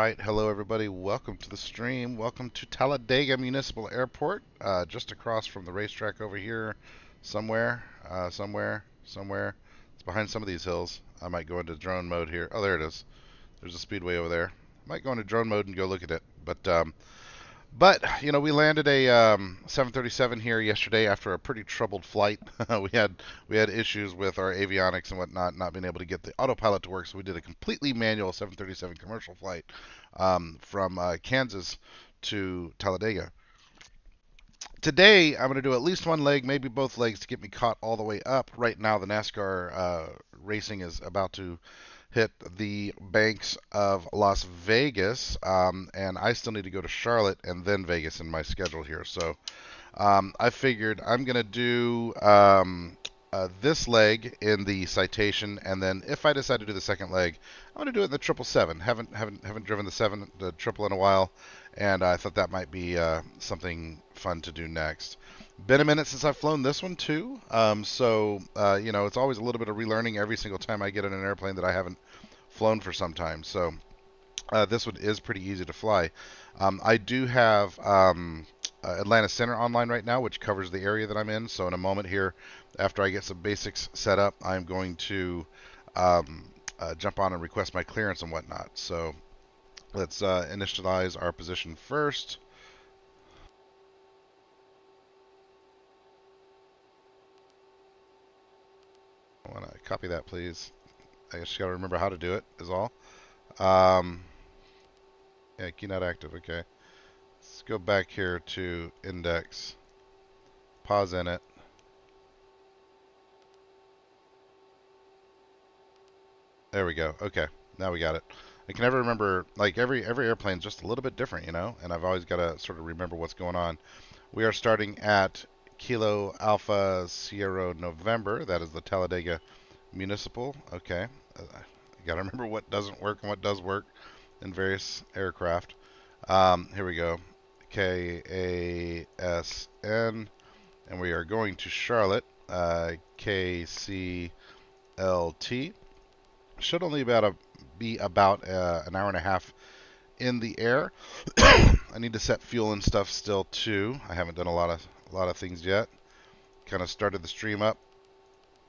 right, hello everybody. Welcome to the stream. Welcome to Talladega Municipal Airport, just across from the racetrack over here, somewhere. It's behind some of these hills. I might go into drone mode here. Oh, there it is. There's a speedway over there. I might go into drone mode and go look at it. But you know, we landed a 737 here yesterday after a pretty troubled flight. we had issues with our avionics and whatnot, not being able to get the autopilot to work. So we did a completely manual 737 commercial flight from Kansas to Talladega. Today, I'm going to do at least one leg, maybe both legs, to get me caught all the way up. Right now, the NASCAR racing is about to hit the banks of Las Vegas, and I still need to go to Charlotte and then Vegas in my schedule here. So I figured I'm going to do this leg in the Citation, and then if I decide to do the second leg, I'm going to do it in the 777. Haven't driven the triple in a while, and I thought that might be something fun to do next. Been a minute since I've flown this one too, so you know, it's always a little bit of relearning every single time I get in an airplane that I haven't flown for some time. So this one is pretty easy to fly. I do have Atlanta Center online right now, which covers the area that I'm in. So in a moment here, after I get some basics set up, I'm going to jump on and request my clearance and whatnot. So let's initialize our position first. I want to copy that, please. I just got to remember how to do it, is all. Yeah, key not active. Okay. Let's go back here to index. Pause in it. There we go. Okay. Now we got it. I can never remember, like every airplane's just a little bit different, you know, and I've always got to sort of remember what's going on. We are starting at Kilo Alpha Sierra November. That is the Talladega Municipal. Okay. You got to remember what doesn't work and what does work in various aircraft. Here we go. KASN, and we are going to Charlotte. KCLT. Should only be about an hour and a half in the air. I need to set fuel and stuff still too. I haven't done a lot of things yet. Kind of started the stream up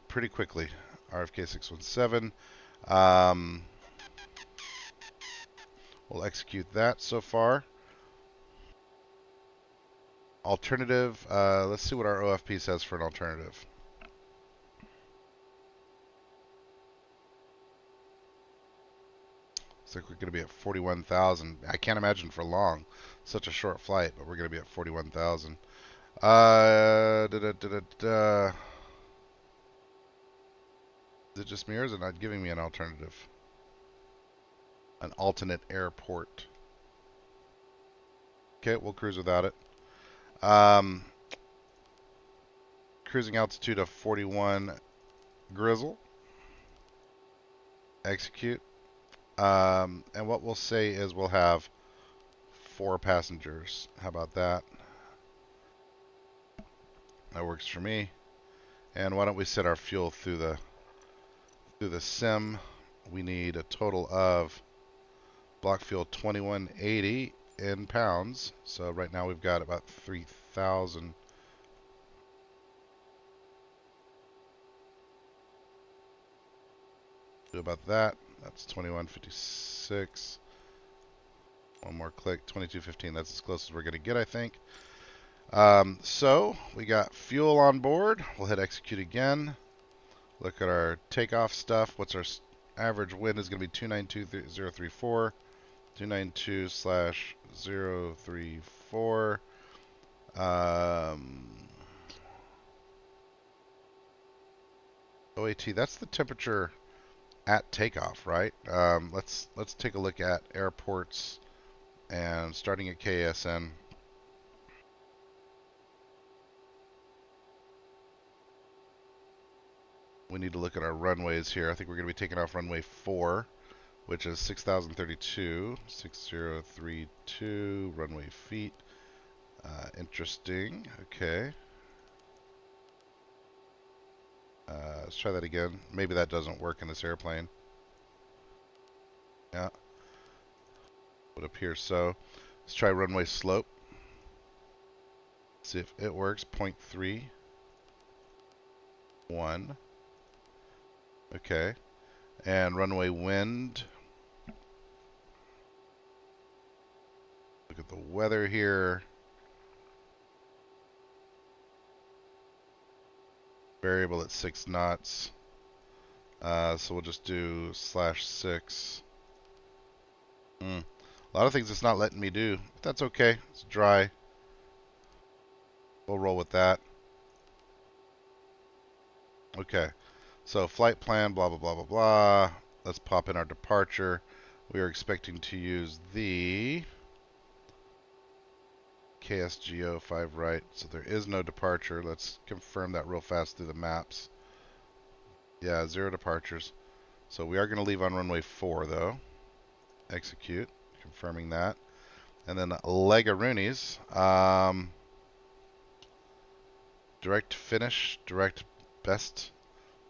pretty quickly. RFK 617. We'll execute that so far. Alternative. Let's see what our OFP says for an alternative. Looks like we're going to be at 41,000. I can't imagine for long. Such a short flight, but we're going to be at 41,000. Is it just me or is it not giving me an alternative? An alternate airport. Okay, we'll cruise without it. Cruising altitude of 41 Grizzle. Execute. And what we'll say is we'll have 4 passengers. How about that? That works for me. And why don't we set our fuel through the sim? We need a total of block fuel 2180 in pounds. So right now we've got about 3,000. Do about that. That's 2156. One more click, 2215. That's as close as we're going to get, I think. So we got fuel on board. We'll hit execute again. Look at our takeoff stuff. What's our average wind is going to be 292.034. 292/034. OAT, that's the temperature at takeoff, right? Let's take a look at airports and starting at KSN. We need to look at our runways here. I think we're going to be taking off runway 4, which is 6,032, 6032 runway feet. Interesting. Okay. Let's try that again. Maybe that doesn't work in this airplane. Yeah. Would appear so. Let's try runway slope. See if it works. 0.31. Okay. And runway wind. Look at the weather here. Variable at 6 knots. So we'll just do /6. A lot of things it's not letting me do. But that's okay. It's dry. We'll roll with that. Okay. So flight plan, blah, blah, blah, blah, blah. Let's pop in our departure. We are expecting to use the KSGO 5 right. So there is no departure. Let's confirm that real fast through the maps. Yeah, 0 departures. So we are going to leave on runway 4 though. Execute. Confirming that. And then Legaroonies. Direct finish. Direct best.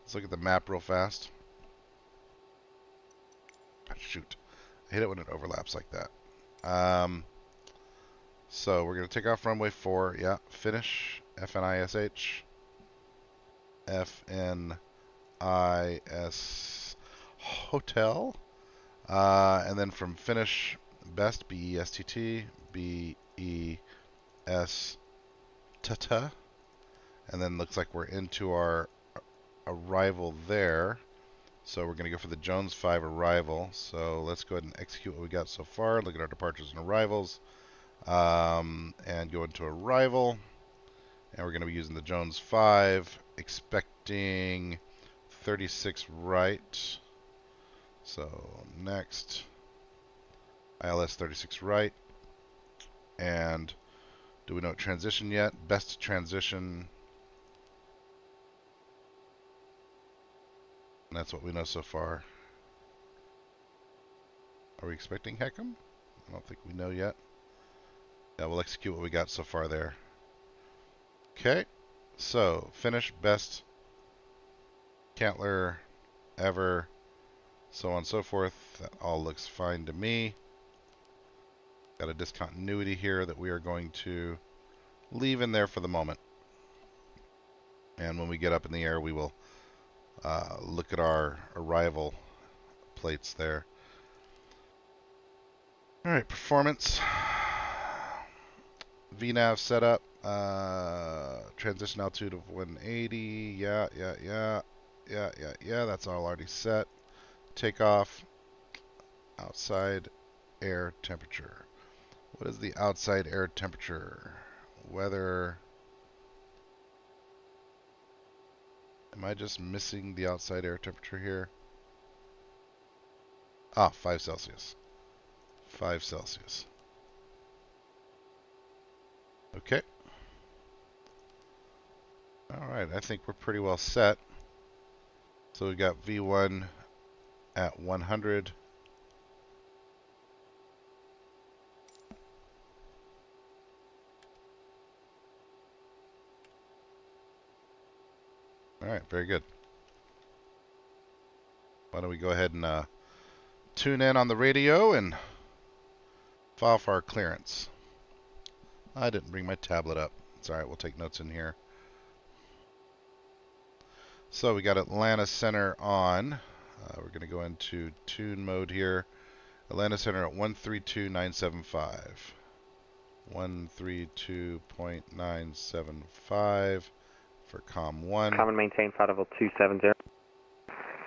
Let's look at the map real fast. Shoot. I hate it when it overlaps like that. So we're going to take off runway 4. Yeah. Finish. FNISH. FNIS hotel. And then from finish best, BESTT, BES tata. And then looks like we're into our arrival there. So we're going to go for the Jones 5 arrival. So let's go ahead and execute what we got so far. Look at our departures and arrivals. And go into arrival. And we're going to be using the Jones 5. Expecting 36 right. So next. ILS 36 right. And do we know transition yet? Best transition. And that's what we know so far. Are we expecting Heckham? I don't think we know yet. Yeah, we'll execute what we got so far there. Okay, so finish best Cantler ever, so on and so forth. That all looks fine to me. Got a discontinuity here that we are going to leave in there for the moment. And when we get up in the air, we will look at our arrival plates there. All right, performance. VNAV setup. Transition altitude of 180. Yeah. That's all already set. Takeoff. Outside air temperature. What is the outside air temperature? Weather. Am I just missing the outside air temperature here? Ah, 5 Celsius. 5 Celsius. Okay. Alright, I think we're pretty well set. So we've got V1 at 100. Alright, very good. Why don't we go ahead and tune in on the radio and file for our clearance. I didn't bring my tablet up. It's alright, we'll take notes in here. So we got Atlanta Center on. We're going to go into tune mode here. Atlanta Center at 132.975. 132.975 for COM 1. Common maintain flight level 270.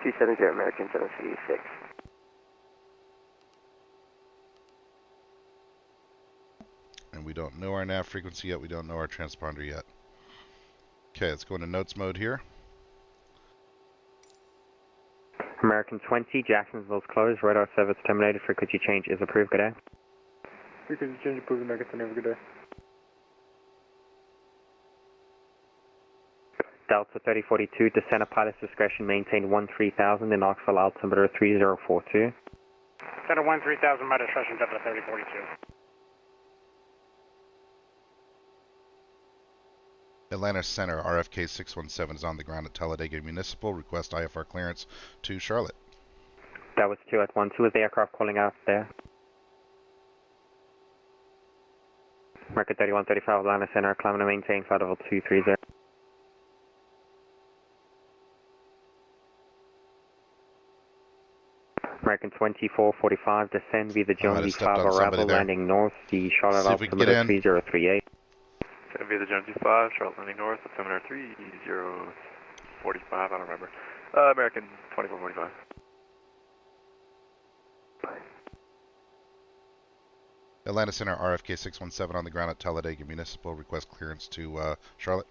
270 American 736. And we don't know our nav frequency yet. We don't know our transponder yet. Okay, let's go into notes mode here. American 20, Jacksonville's closed. Radar service terminated. Frequency change is approved. Good day. Frequency change approved. American 20. Have a good day. Delta 3042, descent at pilot's discretion, maintain 13,000 in Knoxville, altimeter 3042. Center 13,000, my discretion, Delta 3042. Atlanta Center, RFK 617 is on the ground at Talladega Municipal. Request IFR clearance to Charlotte. That was 2 at 1. 2 is the aircraft calling out there. American 3135 Atlanta Center, climbing to maintain flight level 230. American 2445, descend via the Jones stepped V5 on somebody arrival, there. landing north, the Charlotte See if we can get altimeter in. 3038. Descend via the Jones V5, Charlotte landing north, altimeter 3045, I don't remember. American 2445. Atlanta Center, RFK 617 on the ground at Talladega Municipal. Request clearance to Charlotte.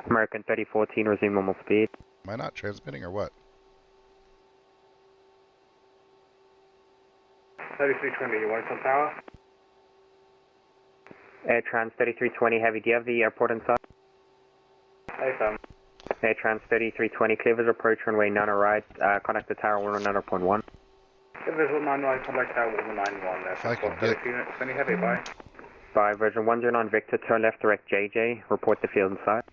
American 3014, resume normal speed. Am I not transmitting or what? 3320, you want some power? Air Trans 3320 Heavy, do you have the airport inside? Hey, Sam. Air Trans 3320, cleavers approach runway 9 right, contact the tower 109.1. Visual 9 right, contact tower 191 there. If I can get... 3320 Heavy, bye. By Virgin 109 Victor, turn left direct JJ, report the field inside.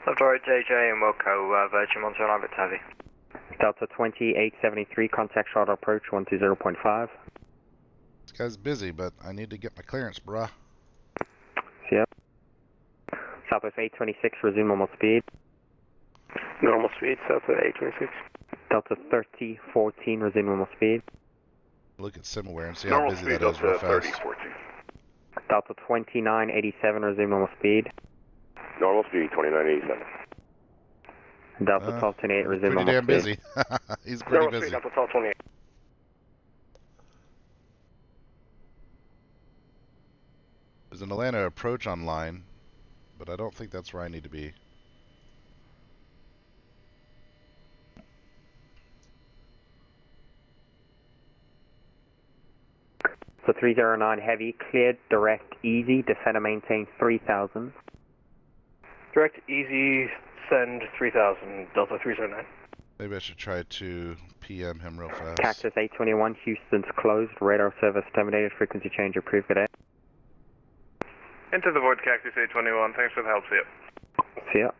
Left direct JJ and Wilco, Virgin 109 Victor Heavy. Delta 2873, contact Charlotte approach 120.5. This guy's busy, but I need to get my clearance, bruh. Yep. Southwest 826, resume normal speed. Normal speed, Southwest 826. Delta 3014, resume normal speed. Look at SimAware and see how busy that is real fast. Delta 2987, resume normal speed. Normal speed, 2987. Delta 1228, resume Pretty normal damn speed. busy. He's pretty busy. Delta 1228. There's an Atlanta approach online, but I don't think that's where I need to be. So 309 Heavy, cleared, direct, easy, descend and maintain 3000. Direct, easy, send 3000, Delta 309. Maybe I should try to PM him real fast. Cactus 821, Houston's closed, radar service terminated, frequency change approved, good day. Into the void, Cactus 821, thanks for the help, see ya. See ya.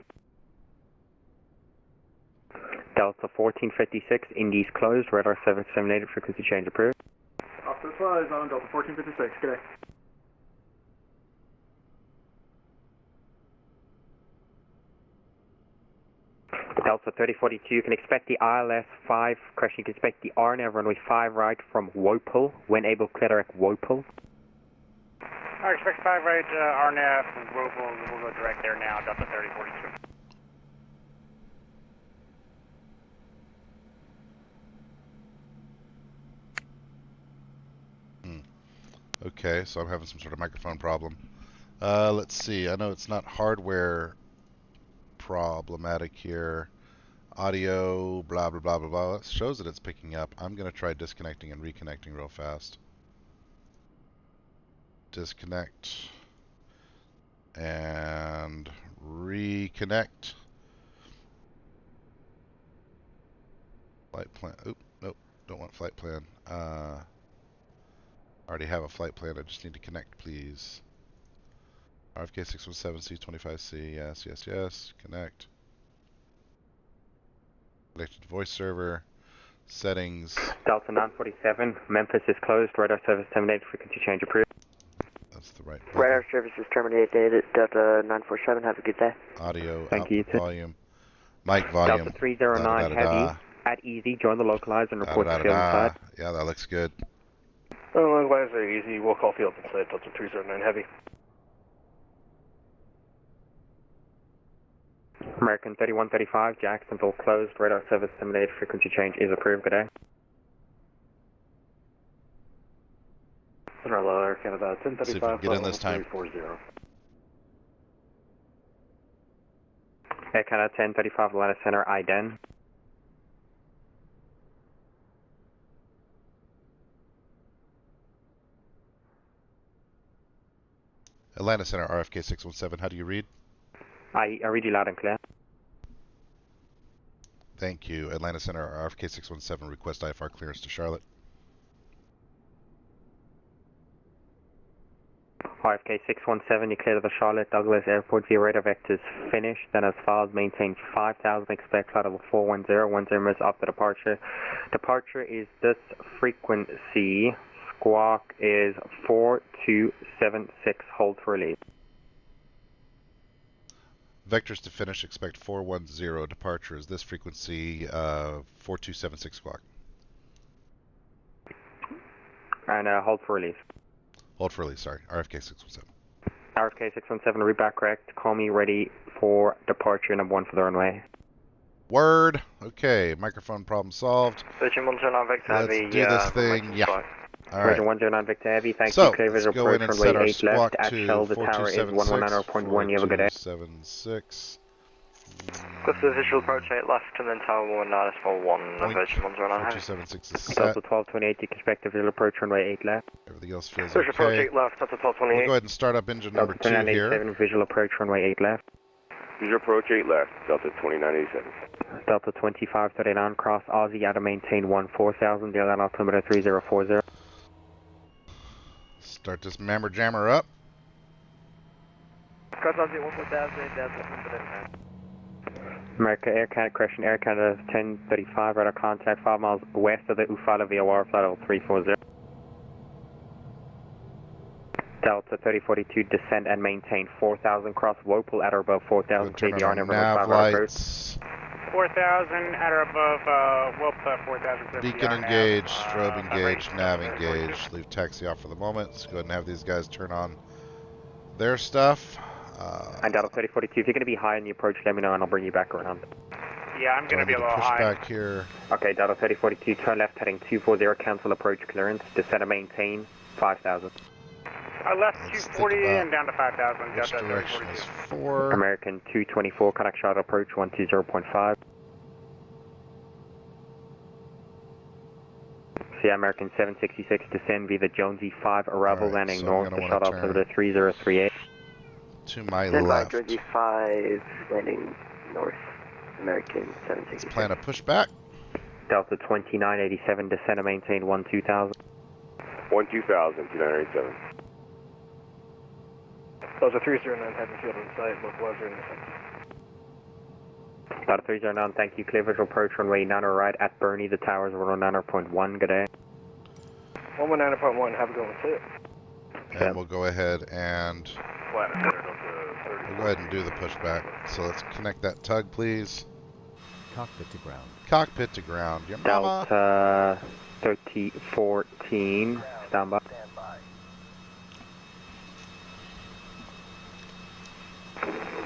Delta 1456, Indies closed, radar service terminated, frequency change approved. After the fly zone, Delta 1456, good day. Delta 3042, you can expect the ILS 5 crash, you can expect the RNAV runway 5 right from Wopel, when able, clear direct Wopel. I expect 5 right, RNAV, we'll go direct there now, Delta 3042. Okay, so I'm having some sort of microphone problem. Let's see. I know it's not hardware problematic here. Audio, blah, blah, blah, blah, blah. It shows that it's picking up. I'm going to try disconnecting and reconnecting real fast. Disconnect. And reconnect. Flight plan. Oop, nope. Don't want flight plan. I already have a flight plan. I just need to connect, please. RFK 617 C25C. Yes, yes, yes. Connect. Connected to voice server. Settings. Delta 947, Memphis is closed, radar service terminated, frequency change approved. That's the right button. Radar services terminated, Delta 947, have a good day. Audio, Thank you, output volume. Mic volume. Delta 309 Heavy, at easy, join the localizer and report the field inside. Yeah, that looks good. Localizer easy, we'll call field inside, Delta 309 Heavy. American 3135, Jacksonville closed, radar service terminated, frequency change is approved, good day. Hello, Air Canada, See if we can get in this time. 340. Air Canada 1035, Atlanta Center, IDEN. Atlanta Center, RFK 617. How do you read? I read you loud and clear. Thank you. Atlanta Center, RFK 617. Request IFR clearance to Charlotte. RFK 617, you clear to the Charlotte Douglas Airport via radar vectors finished. Then as filed, maintain 5,000, expect flight level 410, 10 minutes after departure. Departure is this frequency, squawk is 4276, hold for release. Vectors to finish, expect 410. Departure is this frequency, 4276 squawk. And hold for release. Hold for release, sorry. RFK 617. RFK 617, read back correct. Call me ready for departure number 1 for the runway. Word. Okay, microphone problem solved. Virgin 109 Victor Let's Heavy. do this thing. Yeah. All right. Virgin 109 Victor Heavy, thank So, you. Clear let's visual go in approach and set runway our 8 squawk left. At to Shell, the tower is 119.1. You have a good day. 426. Got the visual approach 8 left and then tower 19 is for 1 Virgin 109 Heavy. 4276 is set. Delta 1228, you can expect a visual approach runway 8 left. Everything else feels Visual approach okay. 8 left, Delta We'll 1228. go ahead and start up engine number Delta 2 here. 2987, visual approach runway 8 left. Visual approach 8 left, Delta 2987. Delta 2539, cross Aussie, out of maintain 4000, the airline altimeter 3040. Start this mammer jammer up. Cross Aussie 14,000, Delta 139. America Air Canada, correction, Air Canada 1035, radar contact 5 miles west of the Ufala VOR, flight level 340. Delta 3042, descend and maintain 4000, cross Wopel at or above 4000, Turn KVR, on never our nav lights. 4,000 at or above, Wilpa 4,000. Beacon engaged, strobe engaged, nav engaged. Leave taxi off for the moment. Let's go ahead and have these guys turn on their stuff. And Delta 3042, if you're going to be high in the approach, let me know and I'll bring you back around. Yeah, I'm going to be a little push high. back here. Okay, Delta 3042, turn left heading 240, cancel approach clearance, descend and maintain 5000. I left Let's 240 think about and down to 5,000. Which Delta direction 3042. is 4? American 224, contact shot approach 120.5. Yeah, American 766, descend via the Jonesy 5, arrival Alright, landing so north, I'm the gonna shot wanna altimeter 3038. To my Stand by, left. Jersey 5, landing north, American 766. Let's plan a pushback. Delta 2987, descend and maintain 12,000. 12,000, 2987. Delta 309 heading field on site, localizer in the Delta 309, thank you. Clear visual approach runway 9 right at Bernie, the towers 109.1, good day. 119.1, have a good one, see it. And we'll go ahead and do the pushback. So let's connect that tug, please. Cockpit to ground. Cockpit to ground. Your mama. Delta 3014, stand by.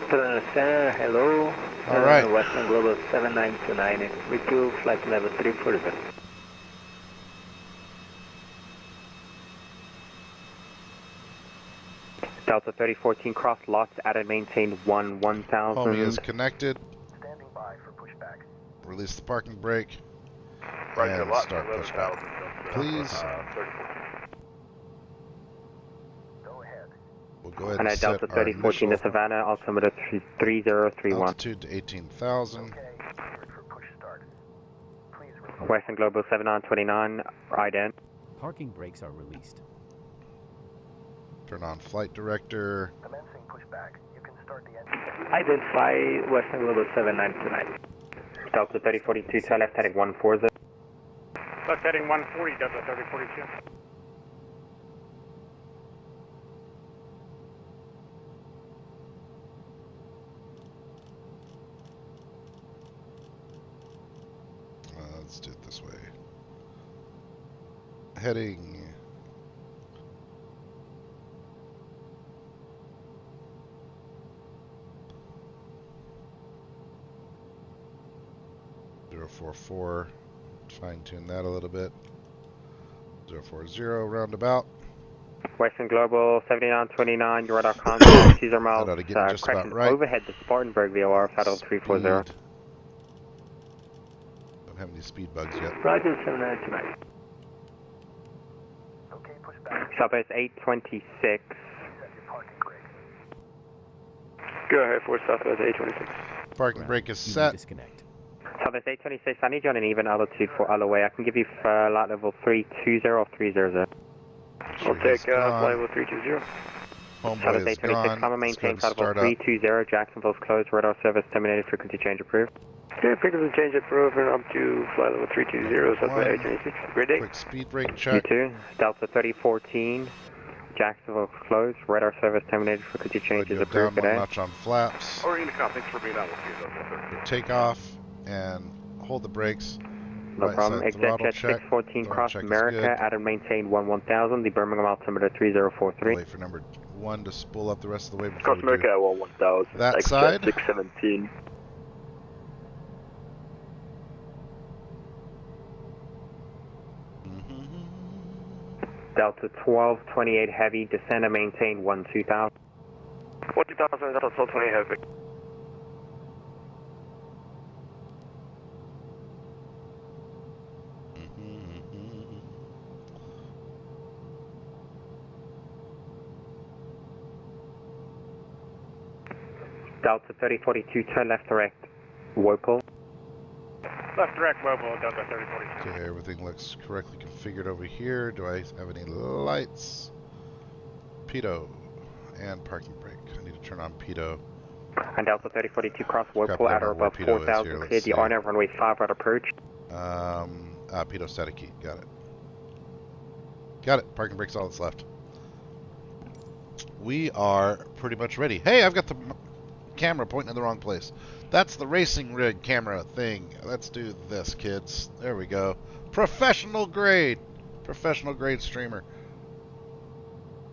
Center, hello. All right. Western Global 7929, with you, flight level 340. Delta 3014, cross lots, added, maintain 1000. Homie is connected. Standing by for pushback. Release the parking brake. Roger, And lot start 11,000, pushback. Please. 34. Go ahead. We'll go ahead And and at set Delta our 3014 to initial Savannah, altimeter 3031. altitude to 18,000. Okay, cleared for push start. Please release. Western Global 7929, IDEN. Parking brakes are released. Turn on flight director. Commencing pushback. You can start the engine. Identify Western Global 7929. Delta 3042, turn left heading 140. Left heading 140, Delta 3042. Let's do it this way. Heading. .044. Fine tune that a little bit. 040 roundabout. Western Global 7929, your radar contact, Caesar miles, That ought to get it just about correction, right. overhead to Spartanburg VOR, flight level 340. Speed. Don't have any speed bugs yet. Roger 7929. Okay, pushback. Southwest 826. Set your parking brake. Go ahead for Southwest 826. Parking Ground. brake is You may set. disconnect. Southwest 826, I need you on an even altitude for Alloway. I can give you flight level 320 or 300. I'll take flight gone. level 320. Homeboy Southwest is 826, gone. climb and Let's go maintain and flight level start up. 320, Jacksonville's closed, radar service terminated, frequency change approved. Okay, pick up the change at Rover up to flight level 320, Southwest 826. Great day. Quick speed brake check. You 2, Delta 3014, Jacksonville closed, radar service terminated, frequency Go ahead changes and go down approved one today. notch on flaps. Oregon Cop, thanks for being on with you. For takeoff and hold the brakes. No Right problem. side Exec throttle jet check. 614 Throttle cross check is America, good. add and maintain 1000, the Birmingham altimeter 3043. Wait for number 1 to spool up the rest of the way before Cross we America do at 1000. that side. 617. Delta 1228 heavy, descend and maintain 12000. 12000, Delta 1220 heavy. Delta 3042, turn left direct, Whirlpool. Left direct, mobile, Delta 3042. Okay, everything looks correctly configured over here. Do I have any lights? Pitot and parking brake. I need to turn on Pitot. And Delta 3042 cross Whirlpool, Crap, I at don't or know where above Pitot is 4000, here. Let's clear the see. RNAV runway 5 right approach. Pitot static heat. Got it. Got it. Parking brake's all that's left. We are pretty much ready. Hey, I've got the camera pointing in the wrong place. That's the racing rig camera thing. Let's do this, kids. There we go. Professional grade. Professional grade streamer.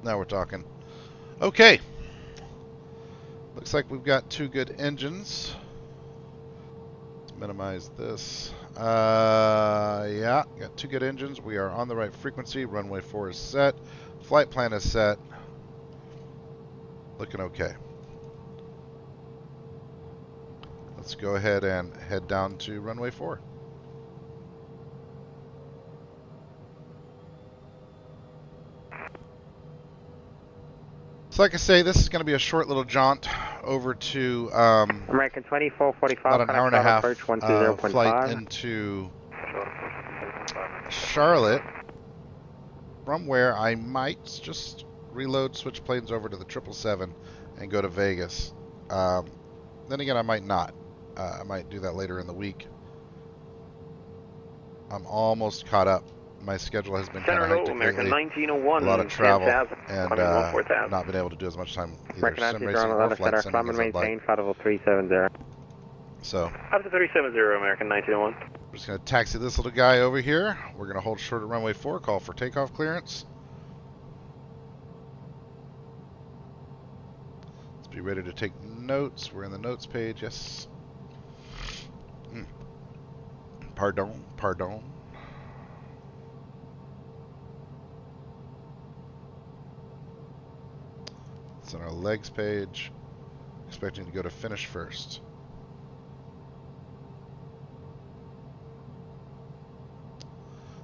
Now we're talking. Okay. Looks like we've got 2 good engines. Let's minimize this. Yeah, got 2 good engines. We are on the right frequency. Runway 4 is set. Flight plan is set. Looking okay. Let's go ahead and head down to runway 4. So like I say, this is going to be a short little jaunt over to American 2445, about an hour and a half approach flight into Charlotte, from where I might just reload, switch planes over to the 777 and go to Vegas. Then again, I might not. I might do that later in the week. I'm almost caught up. My schedule has been kind of hectic American lately. 1901. A lot of travel, and I've not been able to do as much time either American sim 90 racing on or 11 flight center, simming climb and as I'd maintain, like. flight level 370. So Up to 370, American 1901. we're just going to taxi this little guy over here. We're going to hold short at runway 4, call for takeoff clearance. Let's be ready to take notes. We're in the notes page, yes. Pardon, pardon. It's on our legs page. Expecting to go to finish first.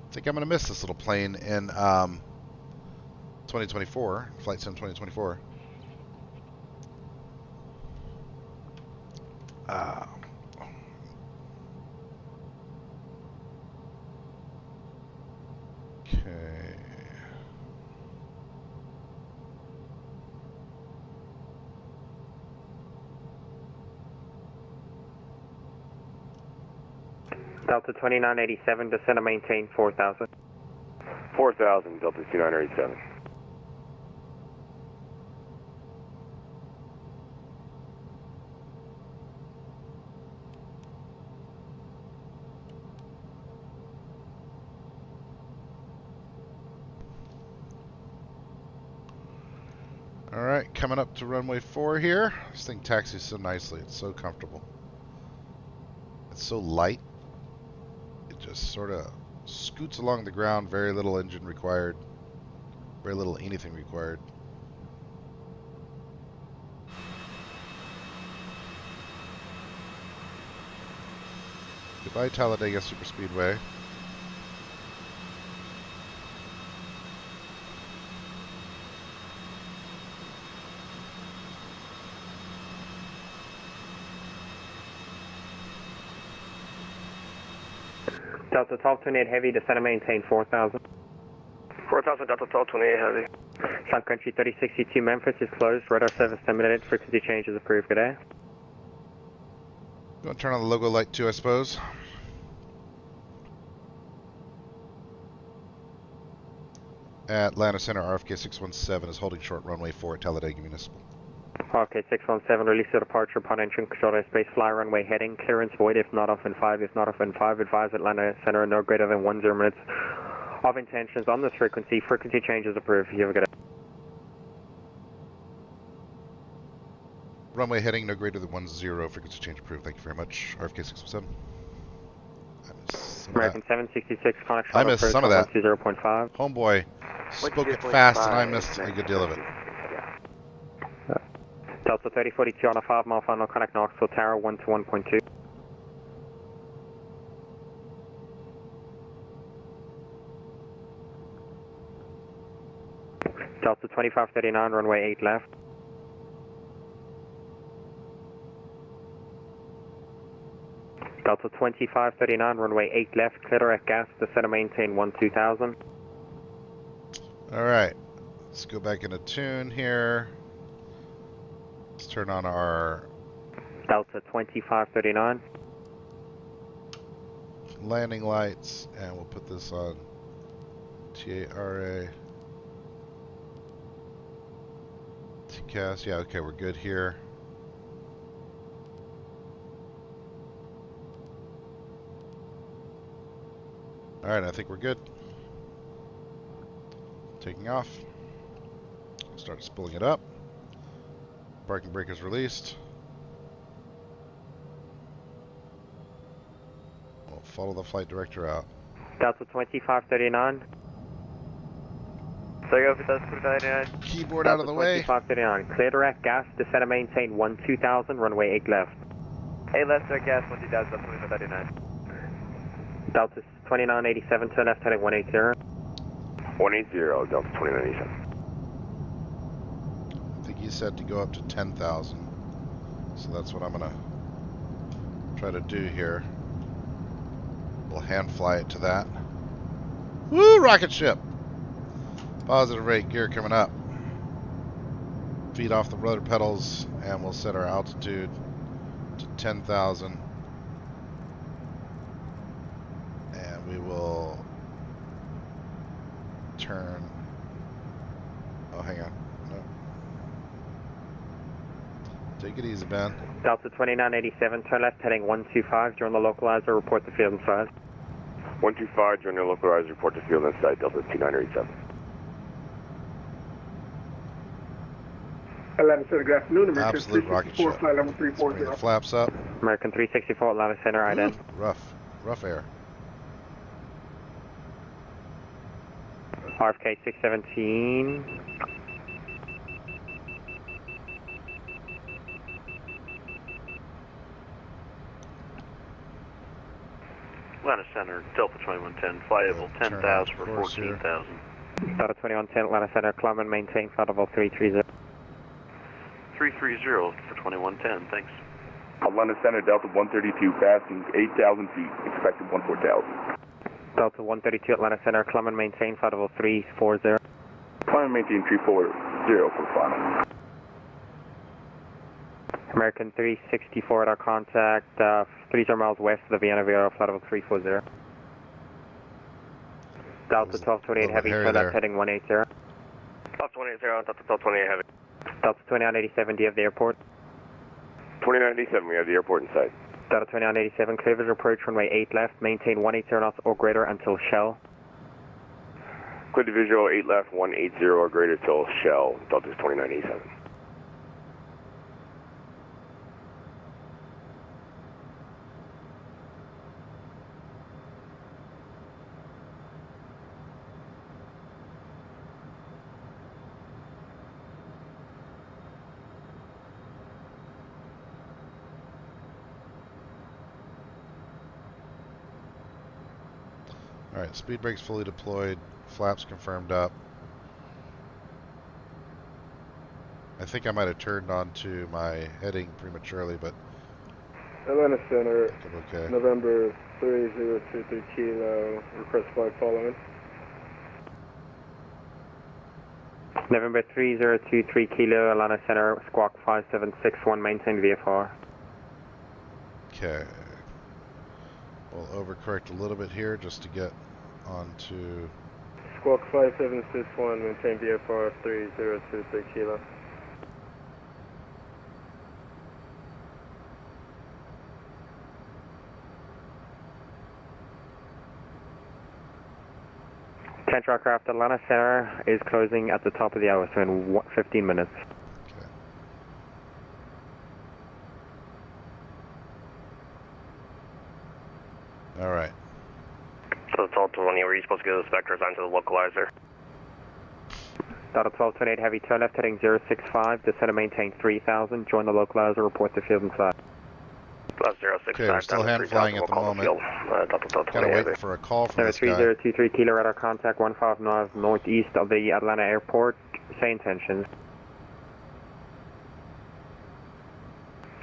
I think I'm going to miss this little plane in 2024, Flight Sim 2024. Okay. Delta 2987, descend and maintain 4000. 4000, Delta 2987. Alright, coming up to runway 4 here. This thing taxis so nicely. It's so comfortable. It's so light. It just sort of scoots along the ground. Very little engine required. Very little anything required. Goodbye, Talladega Superspeedway. Delta 1228 heavy, descend and maintain 4000. 4000, Delta 1228 heavy. Sun Country 3062 Memphis is closed, radar service terminated, frequency change is approved, good day. Going to turn on the logo light too, I suppose. Atlanta Center, RFK 617 is holding short runway 4 at Talladega Municipal. Okay, 617, release to departure upon entering control space, fly runway heading, clearance void if not off in 5, if not off in 5, advise Atlanta Center no greater than 10 minutes of intentions on this frequency changes approved. You have a good day. Runway heading no greater than 10, frequency change approved. Thank you very much. RFK 617. American 766, connection I missed some of that. 120.5. Homeboy spoke it fast and I missed a good deal of it. Delta 3042 on a 5-mile final connect Knoxville Tower 1 to 1.2. Delta 2539, runway 8 left. Delta 2539, runway 8 left, clear at gas, descend and maintain 2000. Alright, let's go back into tune here. Let's turn on our Delta 2539. landing lights and we'll put this on TARA. TCAS, yeah, okay, we're good here. Alright, I think we're good. Taking off. Start spooling it up. Parking brake is released. We'll follow the flight director out. Delta 2539. Keyboard out of the way. 2539, clear direct gas, descend and maintain 2000, runway 8 left. 8 left, gas, 2000, 2539. Delta 2987, turn left heading 180. 180, Delta 2987. I think he said to go up to 10,000. So that's what I'm going to try to do here. We'll hand fly it to that. Woo, rocket ship! Positive rate, gear coming up. Feet off the rudder pedals, and we'll set our altitude to 10,000. And we will turn. Oh, hang on. No. Take it easy, Ben. Delta 2987, turn left heading 125, join the localizer, report the field inside. 125, join your localizer, report to field inside, Delta 2987. Atlanta Center, good afternoon. American Absolute rocket 364, ship. flight level Let's bring the 340. flaps up. American 364, Atlanta Center, ident. Rough air. RFK 617. Atlanta Center, Delta 2110, flight level 10,000 for 14,000. Delta 2110, Atlanta Center, climb and maintain flight level 330. 330 for 2110, thanks. Atlanta Center, Delta 132, passing 8,000 feet, expected 14,000. Delta 132, Atlanta Center, climb and maintain flight level 340. Climb and maintain 340 for final. American 364 at our contact, 30 miles west of the Vienna Vieira, flight level 340. Delta 1228 heavy, turn left heading 180. Delta 180, Delta 1228 heavy. Delta 2987, do you have the airport? 2987, we have the airport in sight. Delta 2987, clear visual approach runway 8 left, maintain 180 knots or greater until shell. Clear to visual 8 left, 180 or greater till shell, Delta 2987. Alright, speed brakes fully deployed, flaps confirmed up. I think I might have turned on to my heading prematurely, but Atlanta Center, okay. November 3023 kilo, request flight following. November 3023 kilo, Atlanta Center, squawk 5761, maintain VFR. Okay. We'll overcorrect a little bit here just to get onto... Squawk 5761, maintain VFR 3023 kilo. Ten aircraft Atlanta Center is closing at the top of the hour, so in 15 minutes. Okay. All right. So it's all 20, were you supposed to get the specters onto the localizer? Delta 1228 Heavy, turn left heading 065, descend and maintain 3000, join the localizer, report the field inside. That's 065. Okay, we're still hand flying at the moment. Gotta wait for a call from this guy. 3023 Kilo radar contact 159 northeast of the Atlanta airport, say intentions.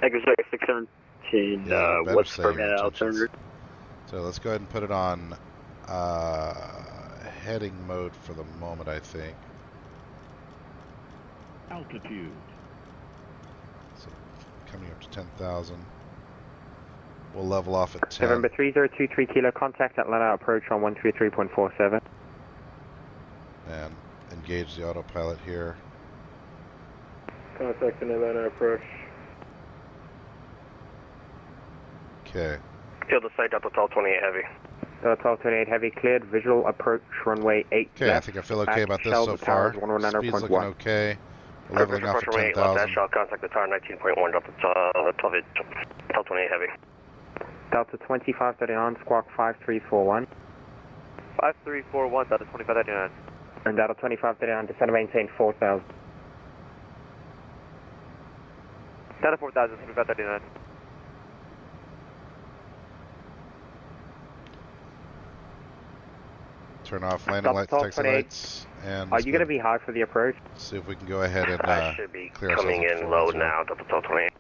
Echo 617, Yeah, what's say for your minute intentions. alternative? So let's go ahead and put it on heading mode for the moment, I think. Altitude. So coming up to 10,000. We'll level off at 10. November 3023 Kilo, contact Atlanta approach on 133.47. And engage the autopilot here. Contacting Atlanta approach. Okay. Field to site, Delta 1228 Heavy. Delta 1228 Heavy cleared, visual approach runway 8 Okay, I left. think I feel okay about this Shell so the towers, far. 119.1. Speed's looking okay. We're leveling off at 8 left 10,000. shall contact the tower 19.1, Delta 1228 Heavy. Delta 2539, squawk 5341. 5341, Delta 2539. And Delta 2539, descend and maintain 4000. Delta 4000, 2539. Turn off landing lights, taxi lights, and Are you going to be high for the approach? see if we can go ahead and I should be clear coming ourselves in up low 410. now, Delta 1228.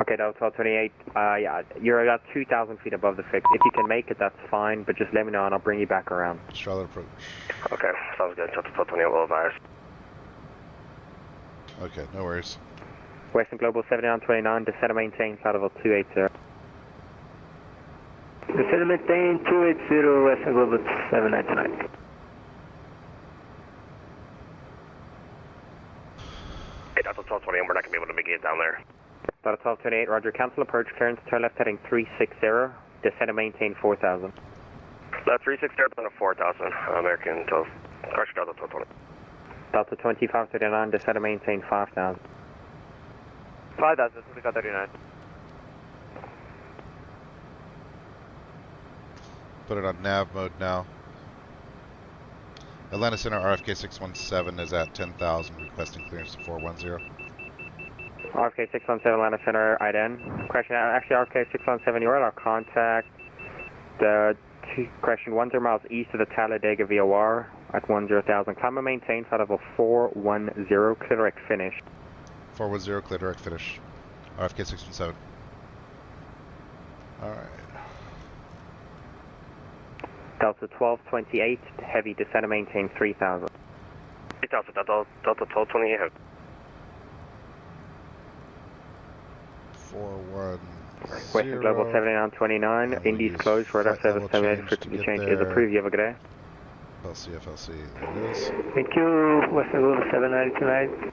Okay, Delta 1228, yeah, you're about 2,000 feet above the fix. If you can make it, that's fine, but just let me know and I'll bring you back around. Charlotte approach. Okay, sounds good. Delta 1228 will advise. Okay, no worries. Western Global 7929, descend and maintain flight level 280. Descend and maintain 280, Western Global 7929. Hey, Delta 1228, we're not going to be able to make it down there. Delta 1228, roger, cancel approach clearance, turn left heading 360, descend and maintain 4000. 360 down to 4,000, American 12, correction, Delta 1220. Delta 2539, descend and maintain 5000. 5000, 2539. Put it on nav mode now. Atlanta Center RFK 617 is at 10,000, requesting clearance to 410. RFK 617 Atlanta Center, IDN. Question, actually RFK 617, you're at our contact. The question 10 miles east of the Talladega VOR at 10,000. Climb and maintain flight level 410, clear direct finish. 410, clear direct finish. RFK 617. Alright. Delta 1228, heavy descend and maintain 3000. 3,000, Delta 1228 Heavy. 410. Western Global 7929, Indy's closed, radar service terminated, frequency change is approved, you have a good day. FLC, FLC, there it is. Thank you, Western Global 7929.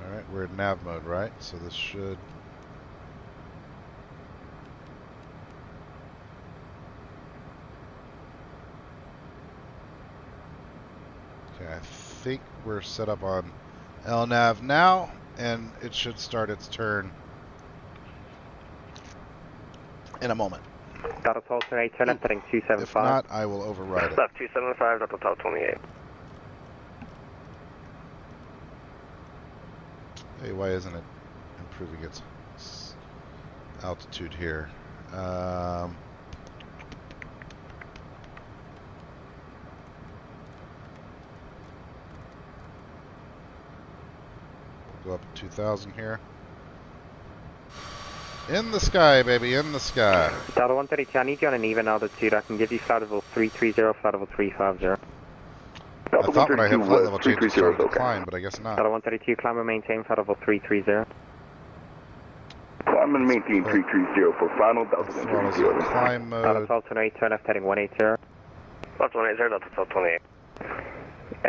Alright, we're in nav mode, right? So this should... Okay, I think we're set up on LNAV now, and it should start its turn in a moment. Delta 1228, turn left heading 275. If not, I will override it. Left 275, Delta 1228. Hey, why isn't it improving its altitude here? Go up to 2,000 here. In the sky, baby, in the sky. Delta 132, I need you on an even altitude. I can give you flight level 330, flight level 350. I thought when I hit flight level change it started to climb, but I guess not. Delta 132, climb and maintain flight level 330. Climb and maintain 330 for final Delta 132. Climb mode. Delta 1228, turn left heading 180. Delta 180, Delta 1228.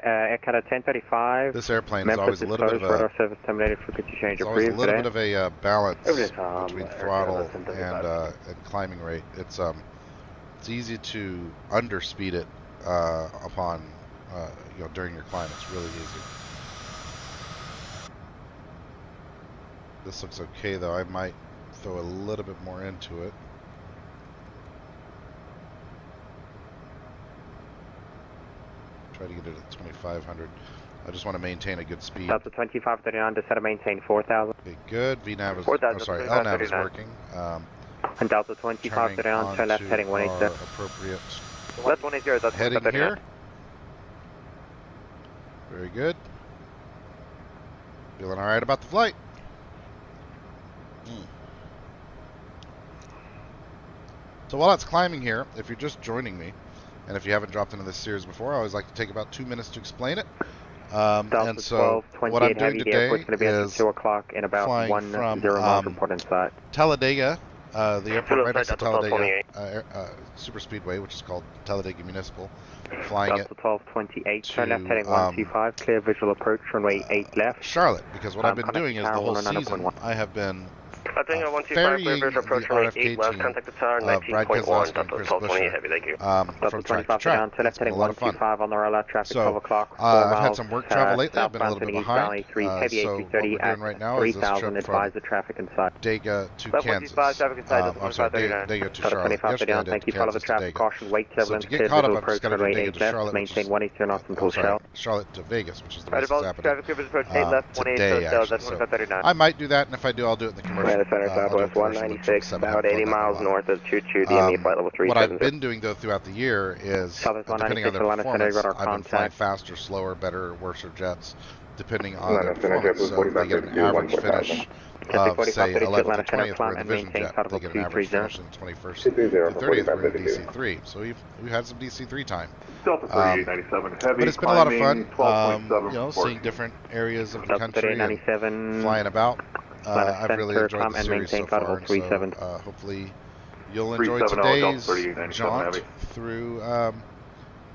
Aircat 1035. This airplane is always a little bit of a service terminated, frequency change it's always a approved little today. bit of a balance between throttle and and climbing rate. It's easy to underspeed it upon during your climb. It's really easy. This looks okay though. I might throw a little bit more into it. Try to get it at 2,500. I just want to maintain a good speed. Delta 2539, descend to maintain 4,000. Okay, good. VNAV is, 4,000, sorry, LNAV is 2539. working. And Delta 2539, turn left heading 180. Appropriate Left 180, Delta heading 2539. here. Very good. Feeling all right about the flight. So while it's climbing here, if you're just joining me, and if you haven't dropped into this series before, I always like to take about 2 minutes to explain it. And so what I'm doing today is 2 o'clock in about flying 10 from miles report inside. Talladega, the airport right next to Delta Talladega super speedway, which is called Talladega Municipal. Flying Delta it 1228, turn left to, heading 125, clear visual approach, runway 8 left. Charlotte, because what I've been doing is the whole season I have been I think 125, ferrying clear visual approach, the runway 8 left, RFK contact the tower, team of Brad 19.1, Keselowski Delta and Chris 1228, Buescher, heavy, thank you. Delta from track to 25 down, track. turn left It's been heading a lot of fun. 125 on the rail traffic, So, 12 o'clock, 4 I've miles, had some work travel lately. I've been a little bit southbound behind. to the east, heavy So what we're A330 doing right now is this 3000, trip advise the from traffic inside. Dega to Left Kansas. 125, traffic inside, Delta I'm sorry, 2539. Dega to Delta Charlotte. 25 Yesterday I down, did thank you, to follow the Kansas to traffic Dega. caution, wait So turbulence, to clear get caught up, visual I've just approach, got to do runway Dega 8 to left, Charlotte, which is, maintain 180 knots until shell. Charlotte to Vegas, which is the Right, race that's about traffic, happening clear visual approach, 8 left, 180, today, Delta actually. So 2539. I might do that, and if I do, I'll do it in the commercial. Right, center I'll do a southwest commercial with 196, 777. about 80 miles north of 22, DME flight level What I've 370. been doing, though, throughout the year is, Southwest depending on 196, their Atlanta Center, performance, got our I've been flying contact. faster, slower, better, worse jets, depending on Atlanta their Center, performance. So they get an average finish of, say, 11th to 20th, where the Vision jet, they get an average finish in 21st to 30th, we're in DC3. So we've had some DC3 time. Delta 3897, heavy But it's been a lot of fun, climbing, 12.7 seeing different areas of the Delta country and 3897, flying about. I've really center, enjoyed climb the and series maintain so flight far, level 37. so hopefully you'll enjoy 37 Delta today's 3897 jaunt heavy. through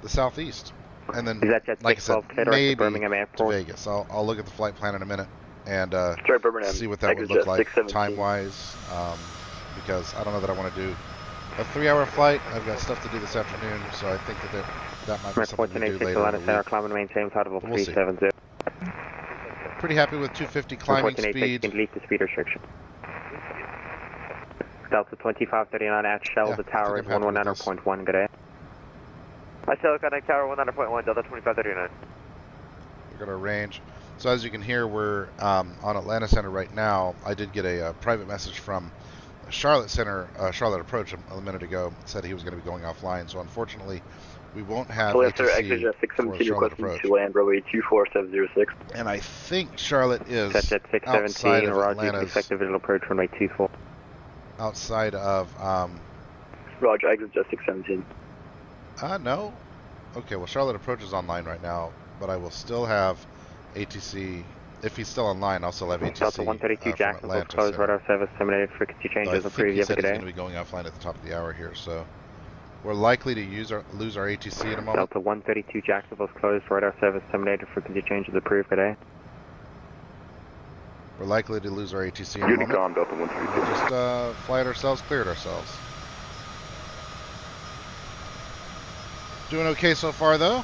the southeast, and then, Is that jet like I said, 612 clear direct to maybe Birmingham to Airport? Vegas. I'll look at the flight plan in a minute and Straight Birmingham, see what that would exit look like 617. time-wise, because I don't know that I want to do a 3-hour flight. I've got stuff to do this afternoon, so I think that might be something we do 1486 later in Atlanta the Center, week. climb and maintain flight level But we'll see. 370. Pretty happy with 250 climbing 1486 speed. can delete the speed restriction. Delta 2539 at Shell, Yeah, the I tower think is I'm happy with this. 119.1, good day. I shall connect tower 100.1, Delta 2539. We're going to arrange. So as you can hear, we're on Atlanta Center right now. I did get a private message from Charlotte Center, Charlotte Approach a minute ago. It said he was going to be going offline. So unfortunately, we won't have After ATC exit jet for 617 Charlotte requesting Approach. to land runway 24706. And I think Charlotte is Set jet outside 617, of Roger, you can Atlanta's, expect the visual approach runway 24. outside of, Roger, exit jet 617. no. Okay, well, Charlotte Approach is online right now, but I will still have ATC. If he's still online, I'll still have ATC Delta 132 from Jacksonville, Atlanta. closed So radar service terminated, frequency I changes think approved, he you have a said good he's day. going to be going offline at the top of the hour here, so we're likely to lose our ATC in a moment. Delta 132 Jacksonville closed, radar service terminated, frequency changes approved, good day. We're likely to lose our ATC in a moment. Unicom, Delta 132. We'll just fly it ourselves, clear it ourselves. Doing okay so far, though.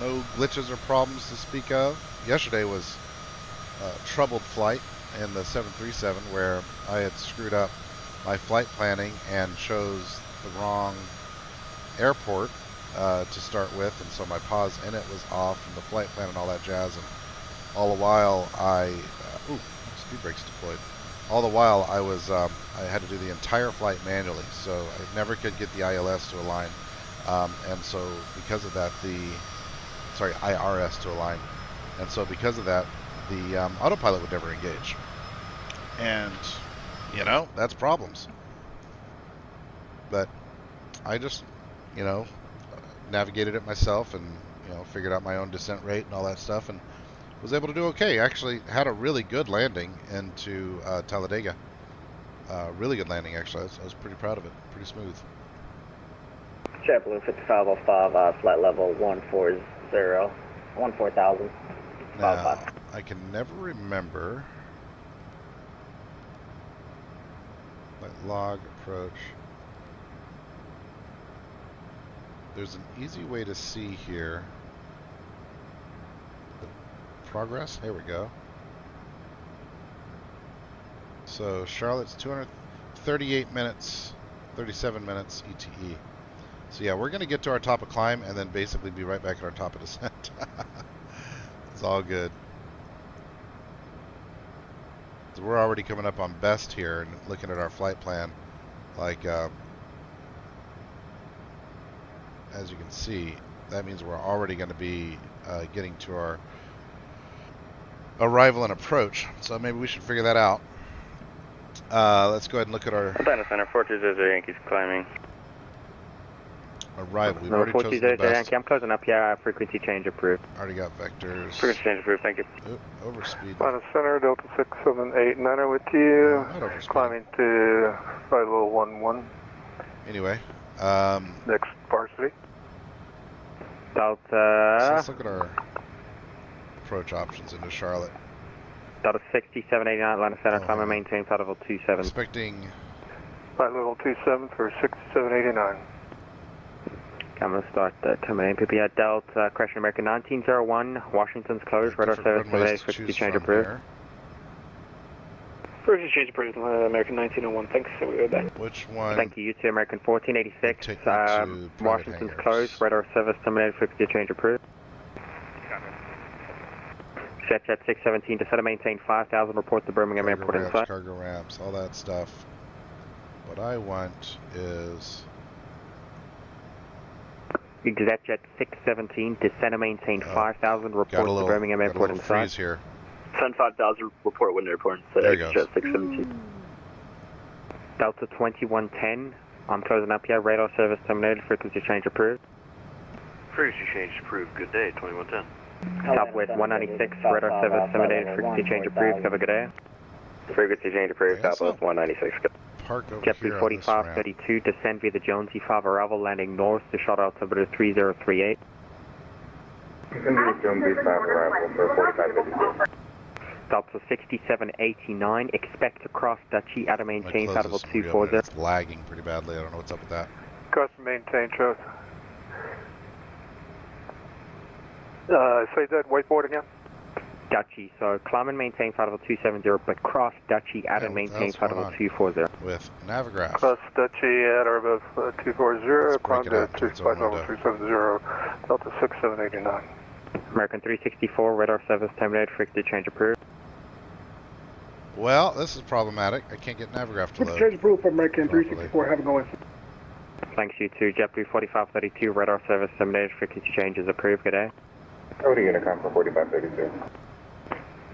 No glitches or problems to speak of. Yesterday was a troubled flight in the 737 where I had screwed up my flight planning and chose the wrong airport to start with, and so my pause in it was off and the flight plan and all that jazz, and all the while speed brakes deployed. All the while I was I had to do the entire flight manually, so I never could get the ILS to align, and so because of that IRS to align, and so because of that the autopilot would never engage, and that's problems. But I just navigated it myself and, you know, figured out my own descent rate and all that stuff, and was able to do okay. Actually had a really good landing into Talladega. Really good landing, actually. I was pretty proud of it. Pretty smooth. JetBlue 5505, flight level 140,000. Now, I can never remember. Like log approach. There's an easy way to see here. The progress. Here we go. So Charlotte's 238 minutes, 37 minutes ETE. So yeah, we're going to get to our top of climb and then basically be right back at our top of descent. It's all good. So we're already coming up on best here and looking at our flight plan. Like, as you can see, that means we're already going to be getting to our arrival and approach. So maybe we should figure that out. Let's go ahead and look at our Atlanta Center, 420 Yankees climbing. arrival. We've No, already chosen the best. Yankee, I'm closing up here. Frequency change approved. Already got vectors. Frequency change approved, thank you. Oop, overspeed. Atlanta Center, Delta 6789 with you. Not overspeed. Climbing to flight level 11. Anyway, Next varsity. Delta. so let's look at our approach options into Charlotte. Delta 6789 Atlanta Center, climb and maintain flight level 27. Expecting. Flight level 27 for 6789. I'm going to start terminating PPI Delta, correction American 1901, Washington's closed, radar service terminated, frequency change approved. Frequency change approved, American 1901, thanks, so we're back. Which one? Thank you, U2 American 1486, Take me to private Washington's hangars. closed, radar service terminated, frequency change approved. Jet 617, descend and maintain 5,000, report to Birmingham Cargo Airport ramps, inside. cargo ramps, all that stuff. What I want is ExecJet 617, descend and maintain 5,000, report to Birmingham Airport inside. freeze here. Send 5,000, report Wind Airport inside. There he goes. Jet 617. Delta 2110, I'm closing up here, radar service terminated, frequency change approved. Frequency change approved. Good day, 2110. Southwest 196, radar service terminated, frequency change approved, have a good day. Frequency change approved, Yeah, Southwest 196. Park over JetBlue here on this 4532, descend via the Jonesy 5 arrival, landing north to short altimeter 3038. Jonesy 5 arrival for 4552. Delta 6789, expect to cross Dutchy at a ramp. maintain My flight level closest will be 240. It's lagging pretty badly. I don't know what's up with that. Custom maintain shows. Say that whiteboard again. Dutchy, so climb and maintain flight level 270, but cross Dutchy at Yeah, and what the maintain hell's flight going level on? 240. With Navigraph. Cross Dutchy at or above 240, Let's climb break it up to to its own flight level window. 370, Delta 6789. American 364, radar service terminated, frequency change approved. Well, this is problematic. I can't get Navigraph to load. Change approved for American properly. 364, have a go in. Thanks you to JetBlue 4532, radar service terminated, frequency change is approved, good day. Over to Unicom for 4532.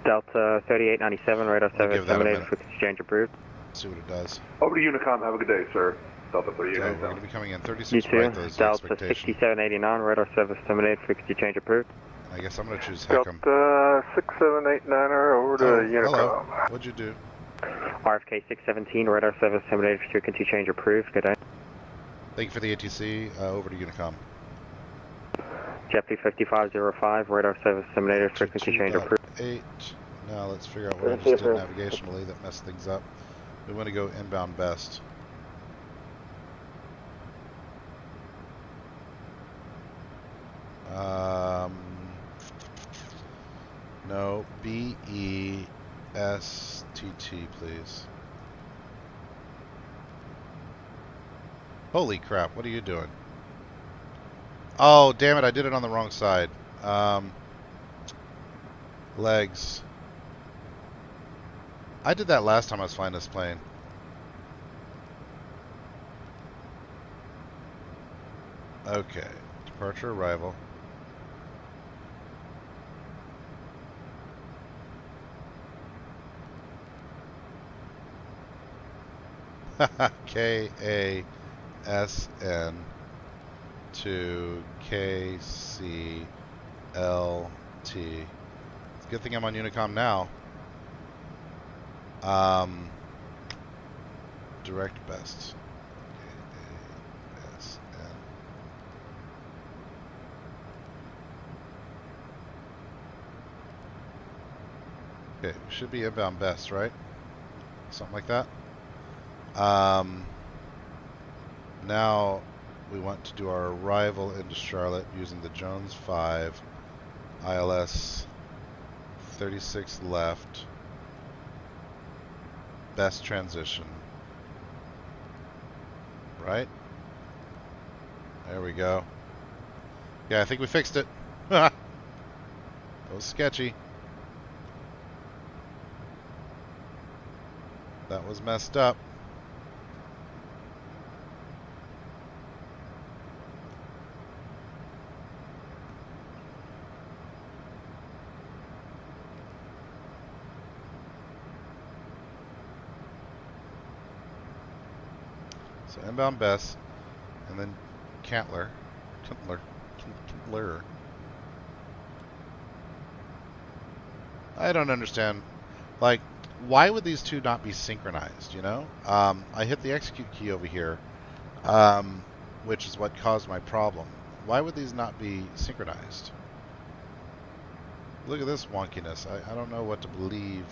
Delta 3897, radar I'll service give that a terminated, minute. frequency change approved. See what it does. Over to Unicom. Have a good day, sir. Delta So we're 38. going to be coming in You 36 too, right. Those Delta expectation. 6789, radar service terminated, frequency change approved. I guess I'm going to choose Heckham. Delta 6789er over to Unicom. Hello. What'd you do? RFK 617, radar service terminated, frequency change approved, good day. Thank you for the ATC. Over to Unicom. JetBlue 5505, radar service terminated, frequency change approved. 8. Now let's figure out what I just did navigationally that messed things up. We want to go inbound best. No, BESTT, please. Holy crap, what are you doing? Oh, damn it, I did it on the wrong side. Legs. I did that last time I was flying this plane. Okay, departure arrival. KASN to KCLT. It's a good thing I'm on Unicom now. Direct best. KASN. Okay, should be inbound best, right? Something like that. Now we want to do our arrival into Charlotte using the Jones 5, ILS 36 left, best transition. Right? There we go. Yeah, I think we fixed it. That was sketchy. That was messed up. So inbound best, and then Cantler. I don't understand. Like, why would these two not be synchronized, you know? I hit the execute key over here, which is what caused my problem. Why would these not be synchronized? Look at this wonkiness. I don't know what to believe.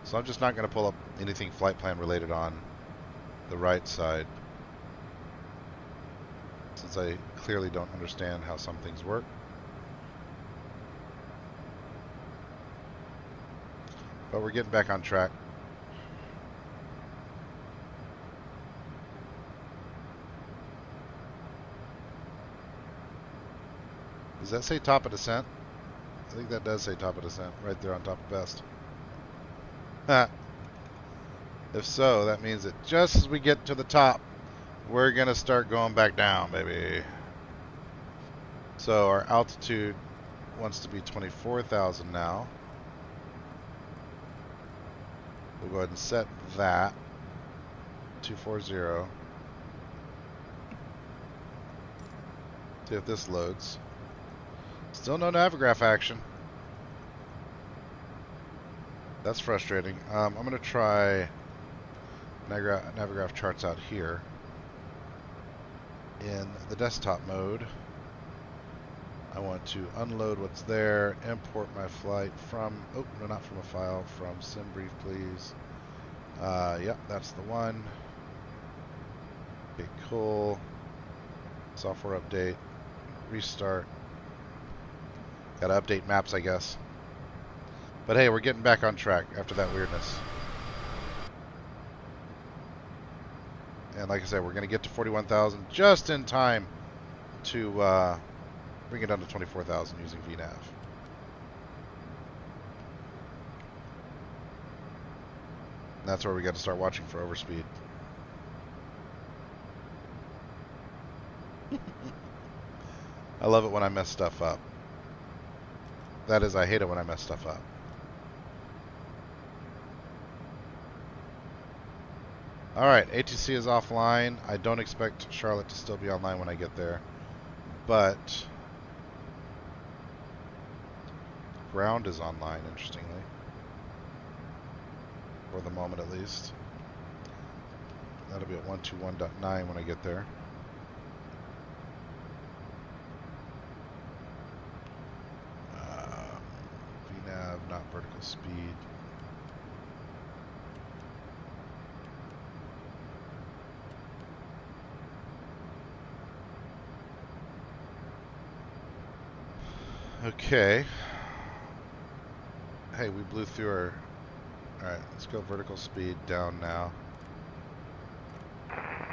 So I'm just not going to pull up anything flight plan related on the right side, since I clearly don't understand how some things work. But we're getting back on track. Does that say top of descent? I think that does say top of descent, right there on top of best. If so, that means that just as we get to the top, we're going to start going back down, baby. So our altitude wants to be 24,000 now. We'll go ahead and set that 240. See if this loads. Still no Navigraph action. That's frustrating. I'm going to try Navigraph charts out here in the desktop mode. I want to unload what's there, import my flight from, oh, no, not from a file, from SimBrief, please. Yep, that's the one. Okay, cool. Software update, restart. Gotta update maps, I guess. But hey, we're getting back on track after that weirdness. And like I said, we're going to get to 41,000 just in time to bring it down to 24,000 using VNAV. And that's where we got to start watching for overspeed. I love it when I mess stuff up. That is, I hate it when I mess stuff up. Alright, ATC is offline. I don't expect Charlotte to still be online when I get there. But ground is online, interestingly. For the moment, at least. That'll be at 121.9 when I get there. VNAV, not vertical speed. Okay. Hey, we blew through our... Alright, let's go vertical speed down now.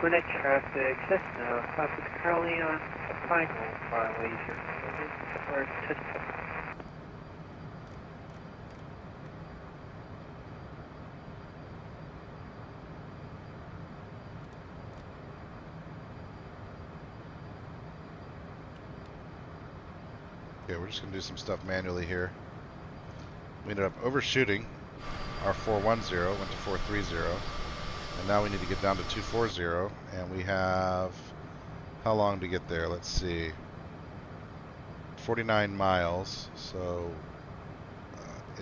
Gwinnett traffic, Cessna, South Carolina, final violation. Or Okay, we're just going to do some stuff manually here. We ended up overshooting our 410, went to 430, and now we need to get down to 240, and we have how long to get there? Let's see. 49 miles. So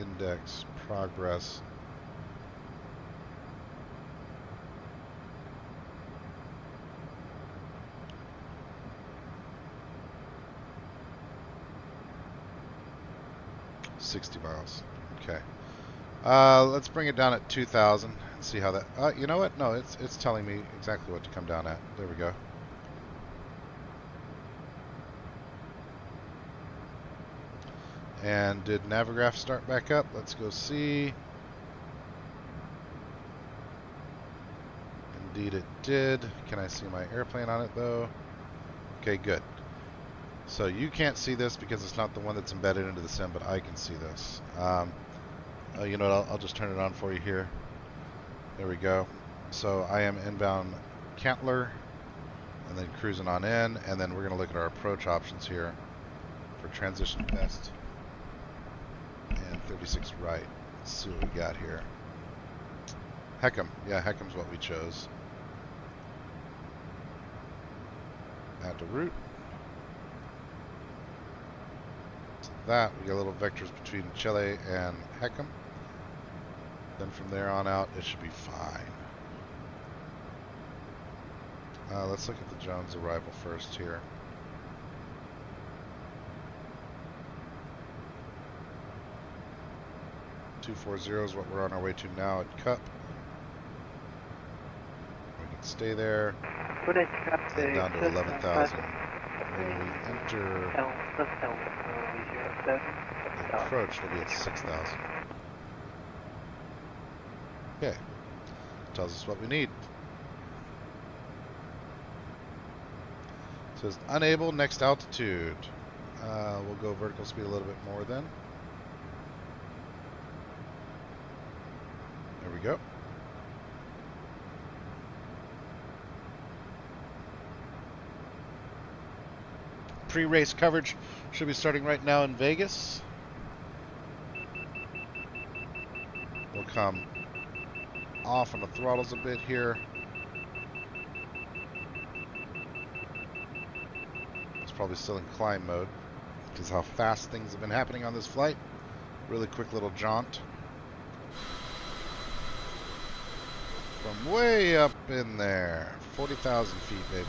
index progress. $60 miles. Okay. Let's bring it down at 2,000 and see how that. You know what? No, it's telling me exactly what to come down at. There we go. And did Navigraph start back up? Let's go see. Indeed it did. Can I see my airplane on it though? Okay, good. So you can't see this because it's not the one that's embedded into the sim, but I can see this. You know what? I'll just turn it on for you here. There we go. So I am inbound Cantler, and then cruising on in, and then we're going to look at our approach options here for transition best and 36 right. Let's see what we got here. Heckham. Yeah, Heckham's what we chose. Add to route. So that, we got little vectors between Chile and Heckham. Then from there on out, it should be fine. Let's look at the Jones arrival first here. .240 is what we're on our way to now at Cup. We can stay there. And down to 11,000. When we enter the approach, we'll be at 6,000. Okay. Tells us what we need. It says unable, next altitude. We'll go vertical speed a little bit more then. There we go. Pre-race coverage should be starting right now in Vegas. We'll come off on the throttles a bit here. It's probably still in climb mode because how fast things have been happening on this flight. Really quick little jaunt. From way up in there. 40,000 feet, baby.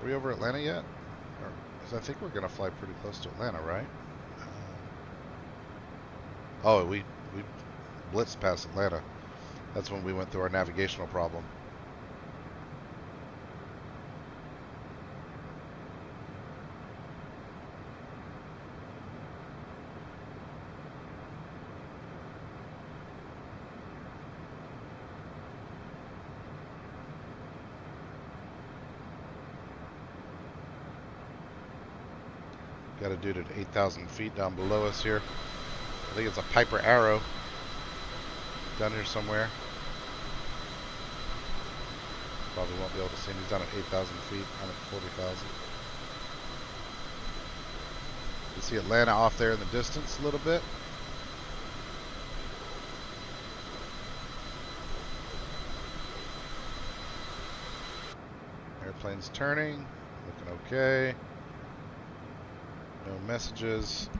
Are we over Atlanta yet? Because I think we're going to fly pretty close to Atlanta, right? Oh, we blitzed past Atlanta. That's when we went through our navigational problem. Got a dude at 8,000 feet down below us here. I think it's a Piper Arrow down here somewhere. Probably won't be able to see him. He's down at 8,000 feet. I'm at 40,000. You see Atlanta off there in the distance a little bit. Airplane's turning. Looking okay. No messages.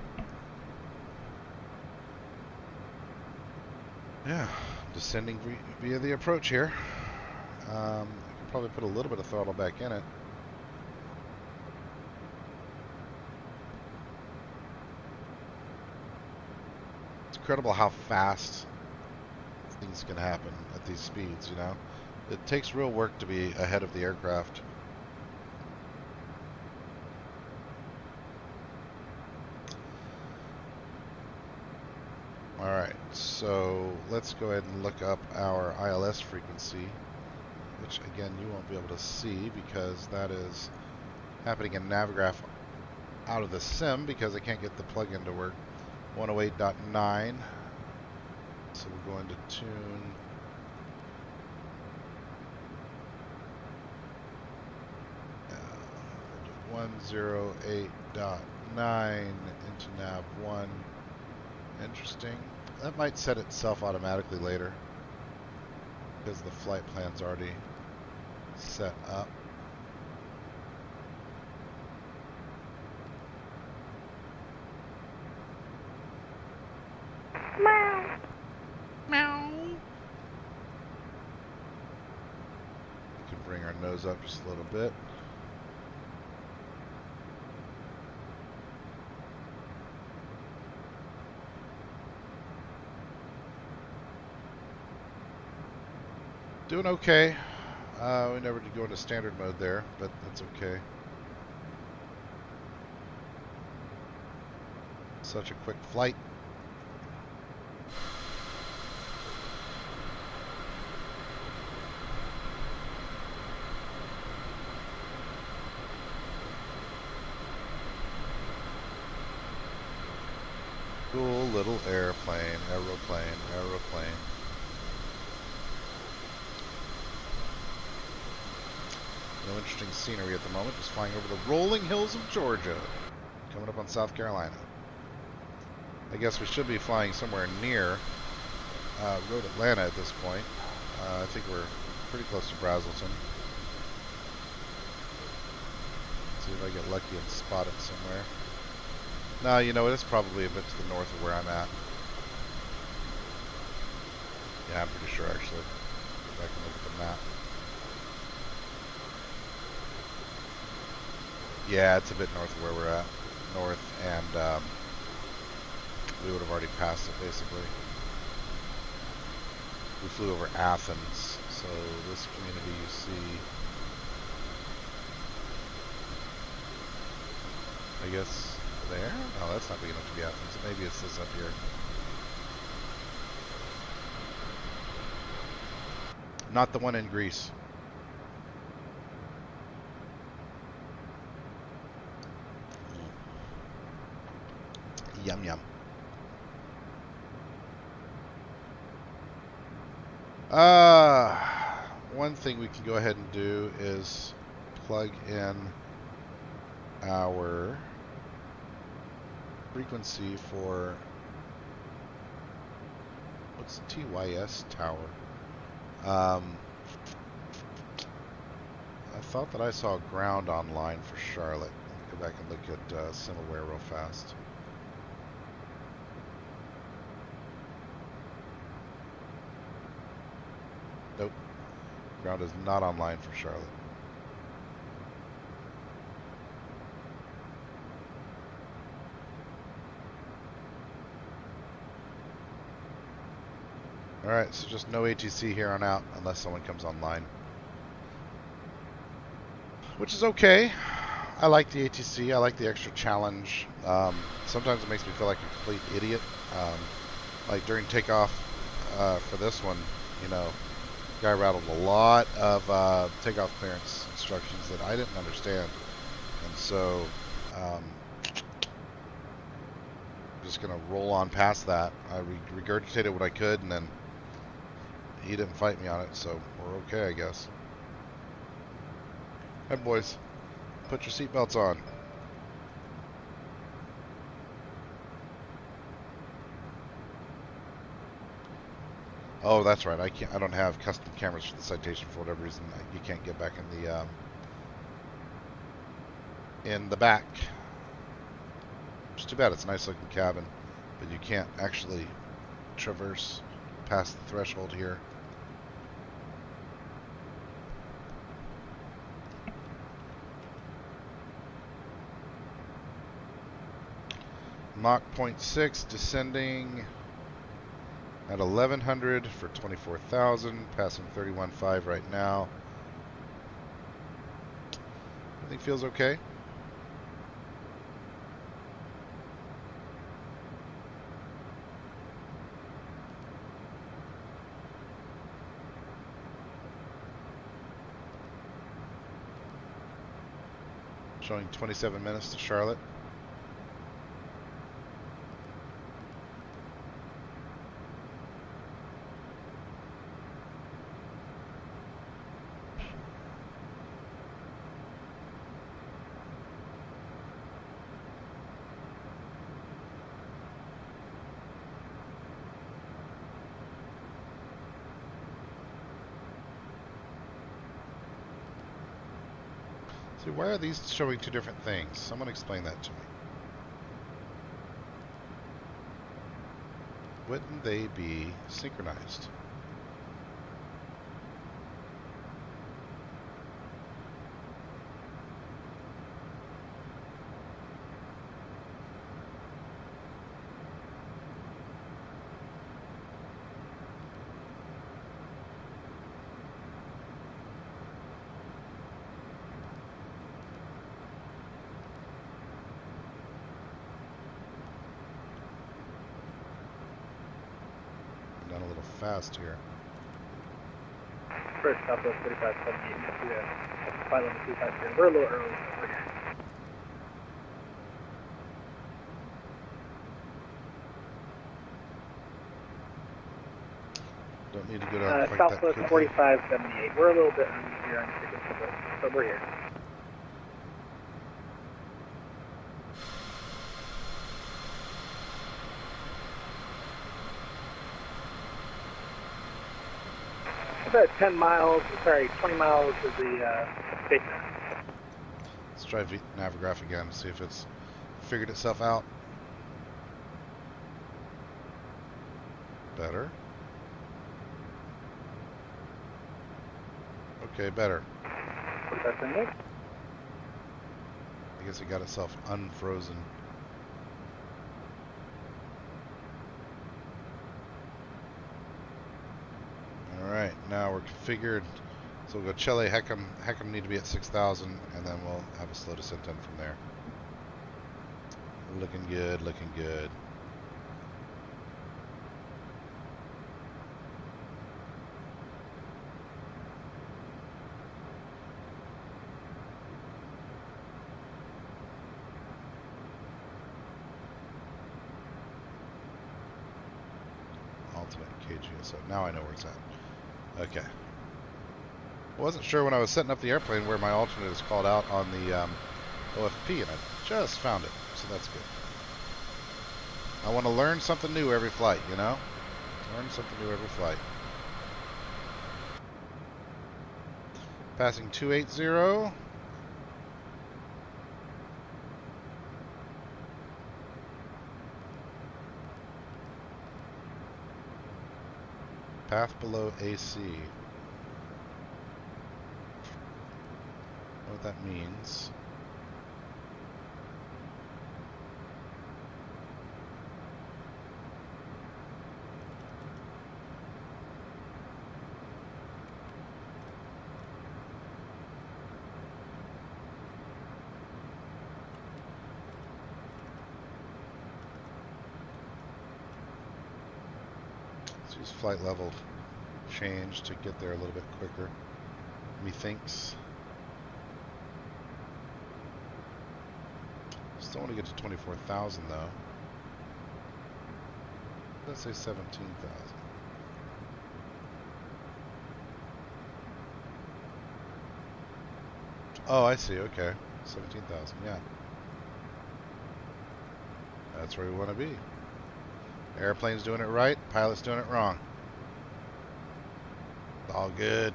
Yeah, descending via the approach here. I could probably put a little bit of throttle back in it. It's incredible how fast things can happen at these speeds, you know? It takes real work to be ahead of the aircraft. Alright, so let's go ahead and look up our ILS frequency, which again you won't be able to see because that is happening in Navigraph out of the sim because I can't get the plug-in to work. 108.9. So we're going to tune 108.9 into nav 1. Interesting. That might set itself automatically later because the flight plan's already set up. Meow. Meow. We can bring our nose up just a little bit. Doing okay. We never did go into standard mode there, but that's okay. Such a quick flight. Cool little airplane, aeroplane, aeroplane. No interesting scenery at the moment, just flying over the rolling hills of Georgia. Coming up on South Carolina. I guess we should be flying somewhere near Road Atlanta at this point. I think we're pretty close to Brazelton. See if I get lucky and spot it somewhere. No, you know what? It's probably a bit to the north of where I'm at. Yeah, I'm pretty sure actually. Go back and look at the map. Yeah, it's a bit north of where we're at. North, and we would have already passed it basically. We flew over Athens, so this community you see, I guess there? No, that's not big enough to be Athens. Maybe it's this up here. Not the one in Greece. Yum yum. One thing we can go ahead and do is plug in our frequency for what's TYS tower. I thought that I saw ground online for Charlotte. Let me go back and look at Simaware real fast. Nope. Ground is not online for Charlotte. Alright, so just no ATC here on out unless someone comes online. Which is okay. I like the ATC. I like the extra challenge. Sometimes it makes me feel like a complete idiot. Like during takeoff for this one, you know, guy rattled a lot of takeoff clearance instructions that I didn't understand, and so just gonna roll on past that. I regurgitated what I could, and then he didn't fight me on it, so we're okay, I guess. Hey boys, put your seatbelts on. Oh, that's right. I don't have custom cameras for the Citation for whatever reason. You can't get back in the back. It's too bad. It's a nice looking cabin, but you can't actually traverse past the threshold here. Mach 0.6 descending at 1100 for 24,000, passing 31.5 right now. Everything feels okay. Showing 27 minutes to Charlotte. See, why are these showing two different things? Someone explain that to me. Wouldn't they be synchronized? Done a little fast here. First Southwest 4578, yeah. Flight level 250. We're a little early over here. Don't need to go down quite that Southwest quickly. 4578. We're a little bit early here on the frequency, but we're here. About 10 miles, sorry, 20 miles is the big map. Let's try Navigraph again, see if it's figured itself out. Better. Okay, better. What's that thing? I guess it got itself unfrozen. Alright, now we're configured. So we'll go Chile, Heckham need to be at 6,000, and then we'll have a slow descent in from there. Looking good, looking good. Alternate KGSO. Now I know where it's at. Okay. I wasn't sure when I was setting up the airplane where my alternate is called out on the OFP, and I just found it, so that's good. I want to learn something new every flight, you know? Learn something new every flight. Passing 280. Path below AC. What that means. Let's use flight level change to get there a little bit quicker. Methinks. Still want to get to 24,000 though. Let's say 17,000. Oh, I see. Okay. 17,000. Yeah. That's where we want to be. Airplane's doing it right. Pilot's doing it wrong. All good.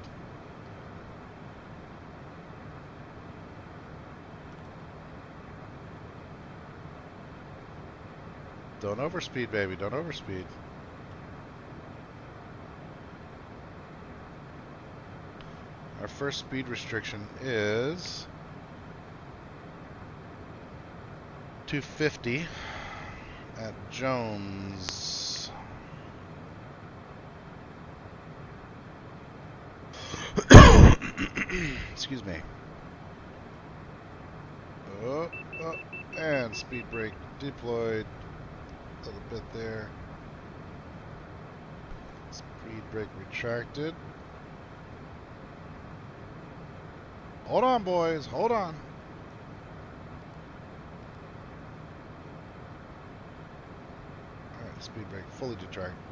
Don't overspeed, baby. Don't overspeed. Our first speed restriction is 250 at Jones. Excuse me. Oh, and speed brake deployed. A little bit there. Speed brake retracted. Hold on, boys. Hold on. Alright, speed brake fully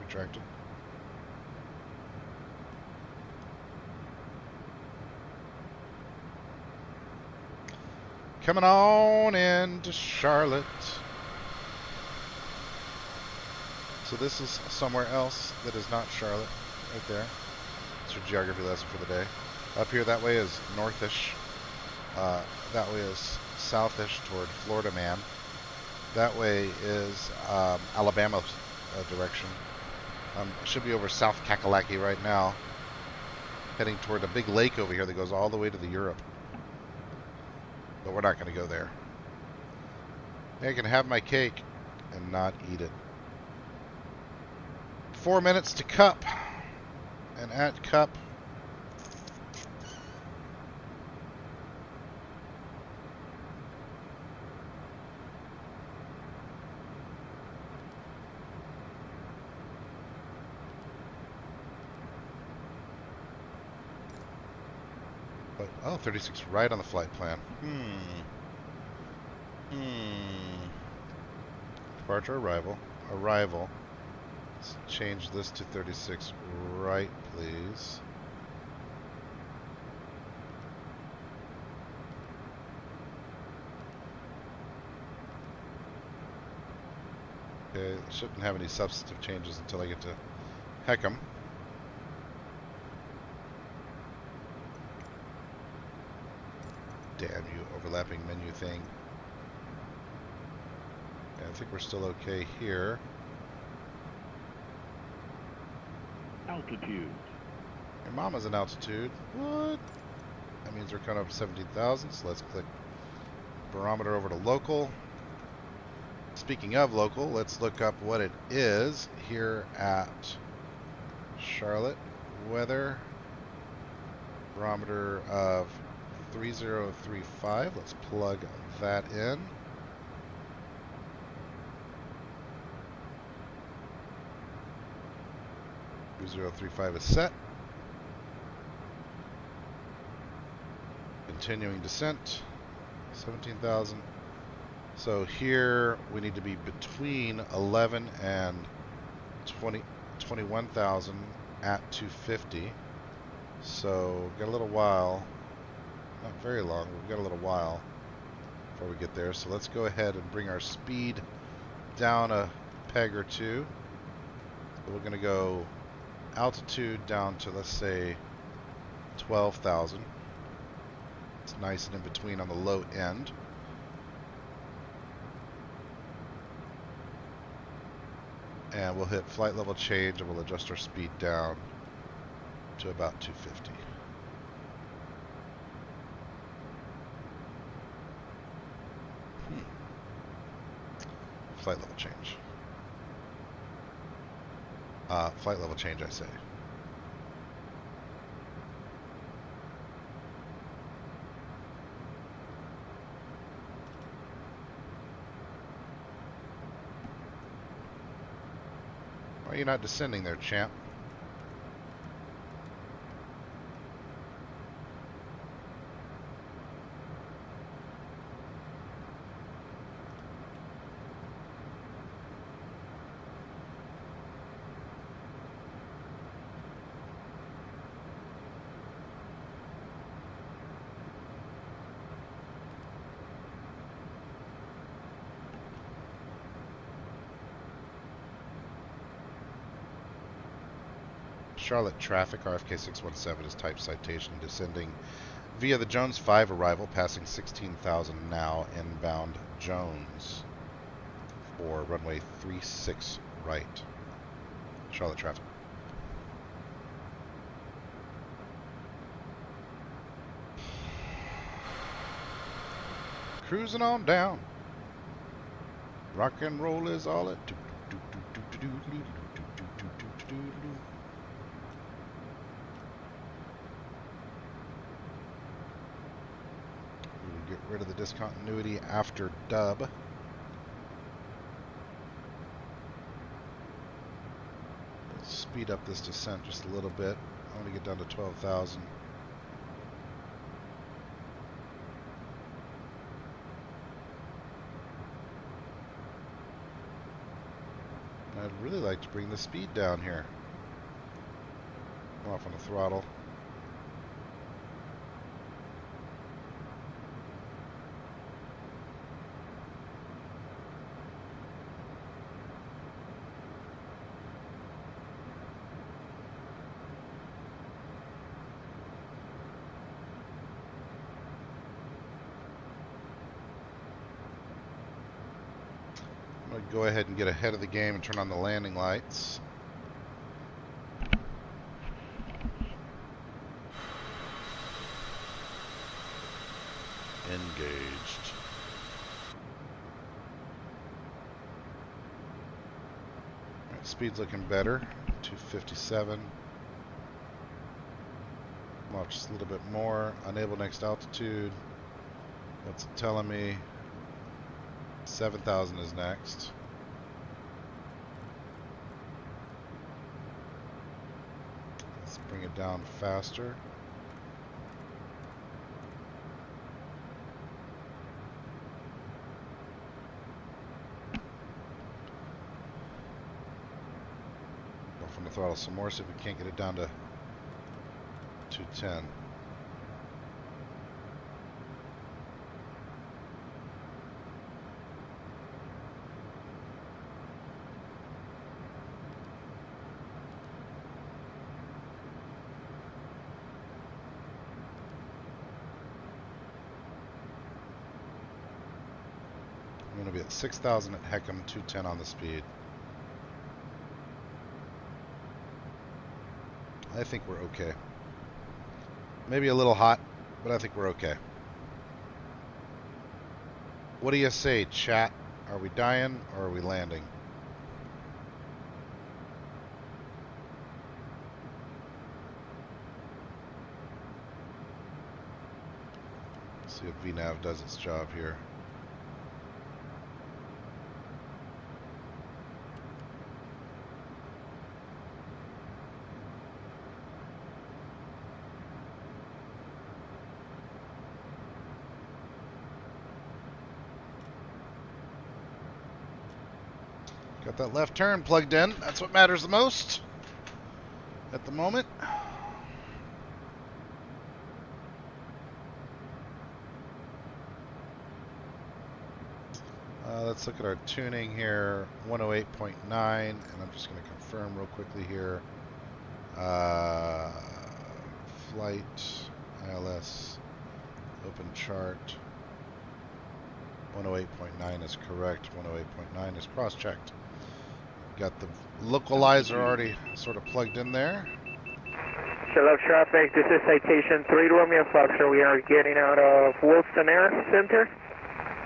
retracted. Coming on into Charlotte. So this is somewhere else that is not Charlotte, right there. It's your geography lesson for the day. Up here that way is northish. That way is southish toward Florida Man. That way is Alabama direction. Should be over South Kakalaki right now, heading toward a big lake over here that goes all the way to the Europe. But we're not going to go there. I can have my cake and not eat it. 4 minutes to Cup. And at Cup, oh, 36 right on the flight plan. Departure, arrival. Arrival. Let's change this to 36 right, please. Okay, shouldn't have any substantive changes until I get to Heckham. Damn you, overlapping menu thing. Okay, I think we're still okay here. Altitude. Your mama's in altitude. What? That means we're kind of 17,000, so let's click barometer over to local. Speaking of local, let's look up what it is here at Charlotte. Weather. Barometer of 3035. Let's plug that in. .3035 is set. Continuing descent. 17,000. So here we need to be between 11 and 21,000 at 250. So we've got a little while. Not very long, but we've got a little while before we get there. So let's go ahead and bring our speed down a peg or two. So we're going to go altitude down to, let's say, 12,000. It's nice and in between on the low end. And we'll hit flight level change and we'll adjust our speed down to about 250. Flight level change. Flight level change, I say. Why are you not descending there, champ? Charlotte traffic, RFK 617 is type Citation, descending via the Jones 5 arrival, passing 16,000 now, inbound Jones for runway 36 right. Charlotte traffic. Cruising on down. Rock and roll is all it. Get rid of the discontinuity after dub. Let's speed up this descent just a little bit. I want to get down to 12,000. I'd really like to bring the speed down here. I'm off on the throttle. I'm going to go ahead and get ahead of the game and turn on the landing lights. Engaged. Right, speed's looking better. 257. Come off just a little bit more. Unable next altitude. What's it telling me? 7,000 is next. Let's bring it down faster. Go from the throttle some more, see if we can't get it down to 210. I'm going to be at 6,000 at Heckham, 210 on the speed. I think we're okay. Maybe a little hot, but I think we're okay. What do you say, chat? Are we dying or are we landing? Let's see if VNAV does its job here. Got that left turn plugged in. That's what matters the most at the moment. Let's look at our tuning here. 108.9, and I'm just going to confirm real quickly here. Flight, ILS, open chart. 108.9 is correct. 108.9 is cross-checked. Got the localizer already sort of plugged in there. Hello, traffic. This is Citation 3 Romeo Foxtrot. We are getting out of Wilson Air Center.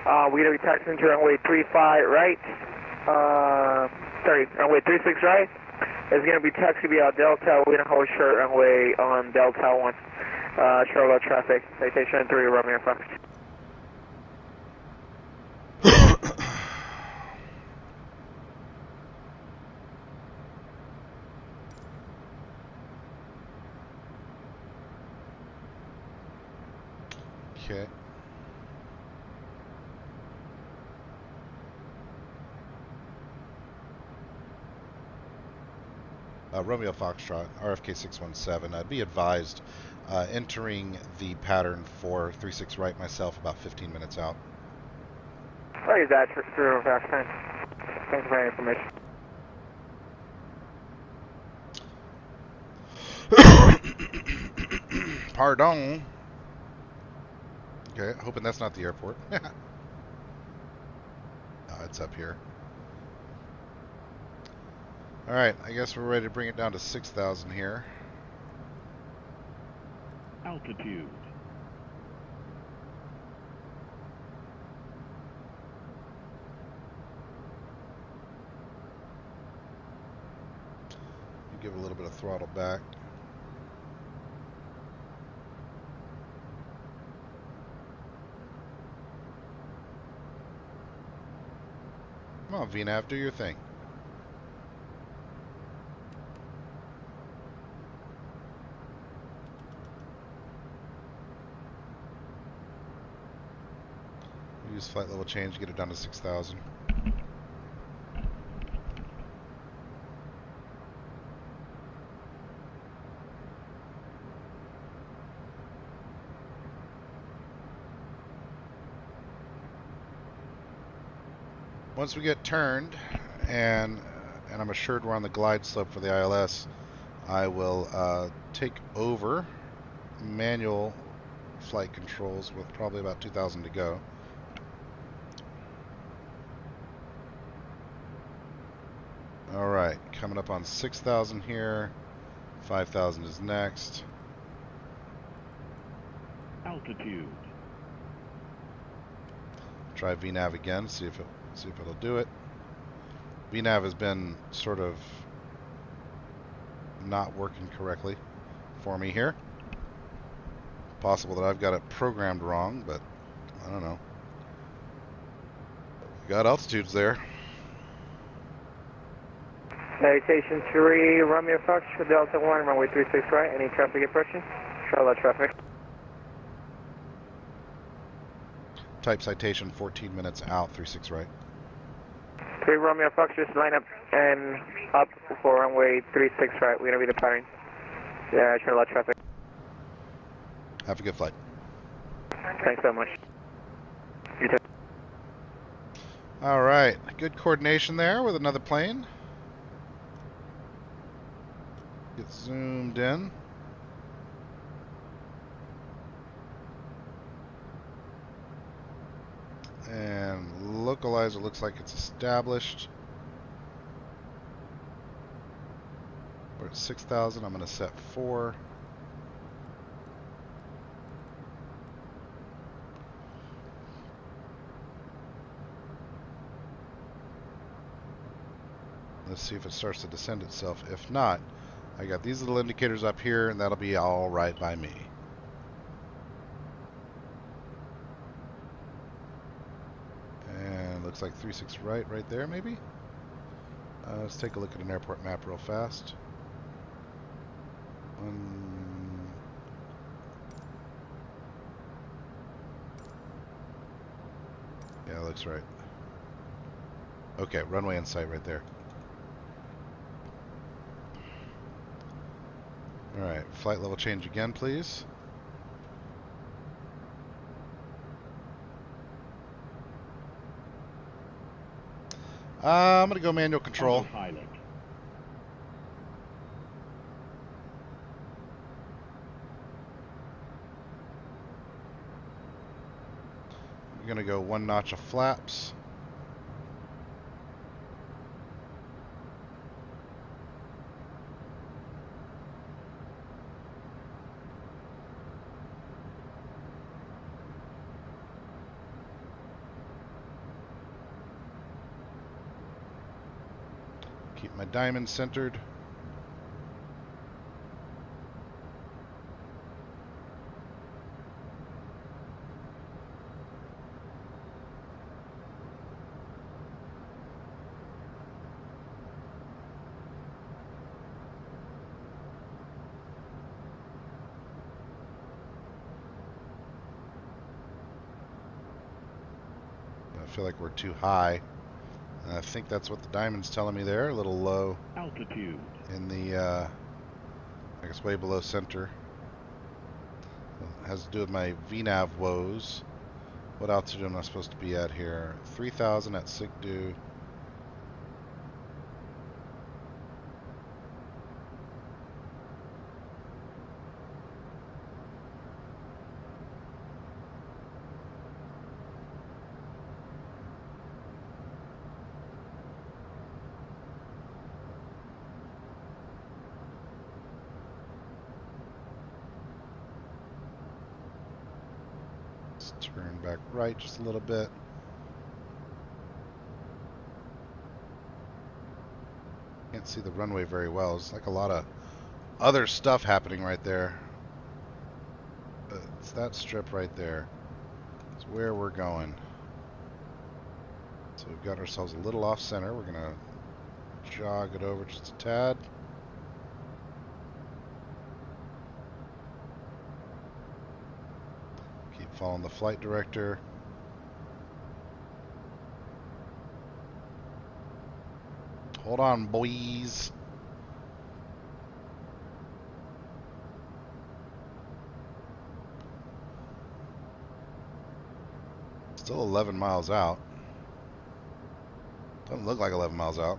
We're going to be taxiing to runway 35 right. Runway 36 right. It's going to be taxi via Delta. We're going to hold short runway on Delta 1. Charlotte traffic. Citation 3 Romeo Foxtrot. Okay. Romeo Foxtrot, RFK 617. I'd be advised entering the pattern for 36 right myself about 15 minutes out. Roger that, through fast time. Thanks for your information. Pardon. Okay, hoping that's not the airport. No, it's up here. Alright, I guess we're ready to bring it down to 6,000 here. Altitude. Give a little bit of throttle back. Come on, VNAV, do your thing. Use flight level change to get it down to 6,000. Once we get turned and I'm assured we're on the glide slope for the ILS, I will take over manual flight controls with probably about 2,000 to go. coming up on 6,000 here. 5,000 is next. Altitude. Try VNAV again, see if it'll do it. VNAV has been sort of not working correctly for me here. Possible that I've got it programmed wrong, but I don't know. Got altitudes there. Citation 3, Romeo Fox, Delta 1, runway 36 right. Any traffic approaching? Charlotte traffic. Type Citation, 14 minutes out, 36 right. 3 Romeo Fox, just line up and up for runway 36 right. We're going to be departing. Yeah, Charlotte traffic. Have a good flight. Thanks so much. You too. All right, good coordination there with another plane. Get zoomed in. And localizer looks like it's established. We're at 6,000. I'm going to set 4. Let's see if it starts to descend itself. If not, I got these little indicators up here, and that'll be all right by me. And looks like 36 right there, maybe? Let's take a look at an airport map real fast. Yeah, looks right. Okay, runway in sight right there. Alright, flight level change again, please. I'm going to go manual control. Autopilot. I'm going to go 1 notch of flaps. Keep my diamond centered. I feel like we're too high. And I think that's what the diamond's telling me there. A little low. Altitude. In the, I guess way below center. It has to do with my VNAV woes. What altitude am I supposed to be at here? 3,000 at SIGDU. Turn back right just a little bit. Can't see the runway very well. It's like a lot of other stuff happening right there. It's that strip right there. It's where we're going. So we've got ourselves a little off center. We're gonna jog it over just a tad. Following the flight director. Hold on, boys. Still 11 miles out. Doesn't look like 11 miles out.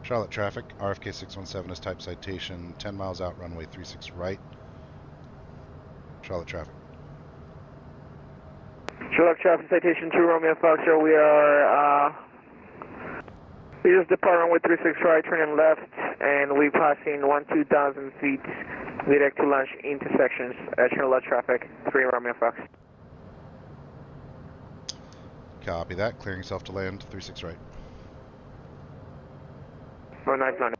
Charlotte traffic, RFK 617 is type citation, 10 miles out, runway 36 right. Charlotte traffic. Charlotte traffic, citation 2, Romeo Fox, we are We just depart runway 36 right, turning left, and we passing 2,000 feet direct to launch intersections, turn left traffic, 3 Romeo Fox. Copy that. Clearing yourself to land, 36 right. Oh, nice landing.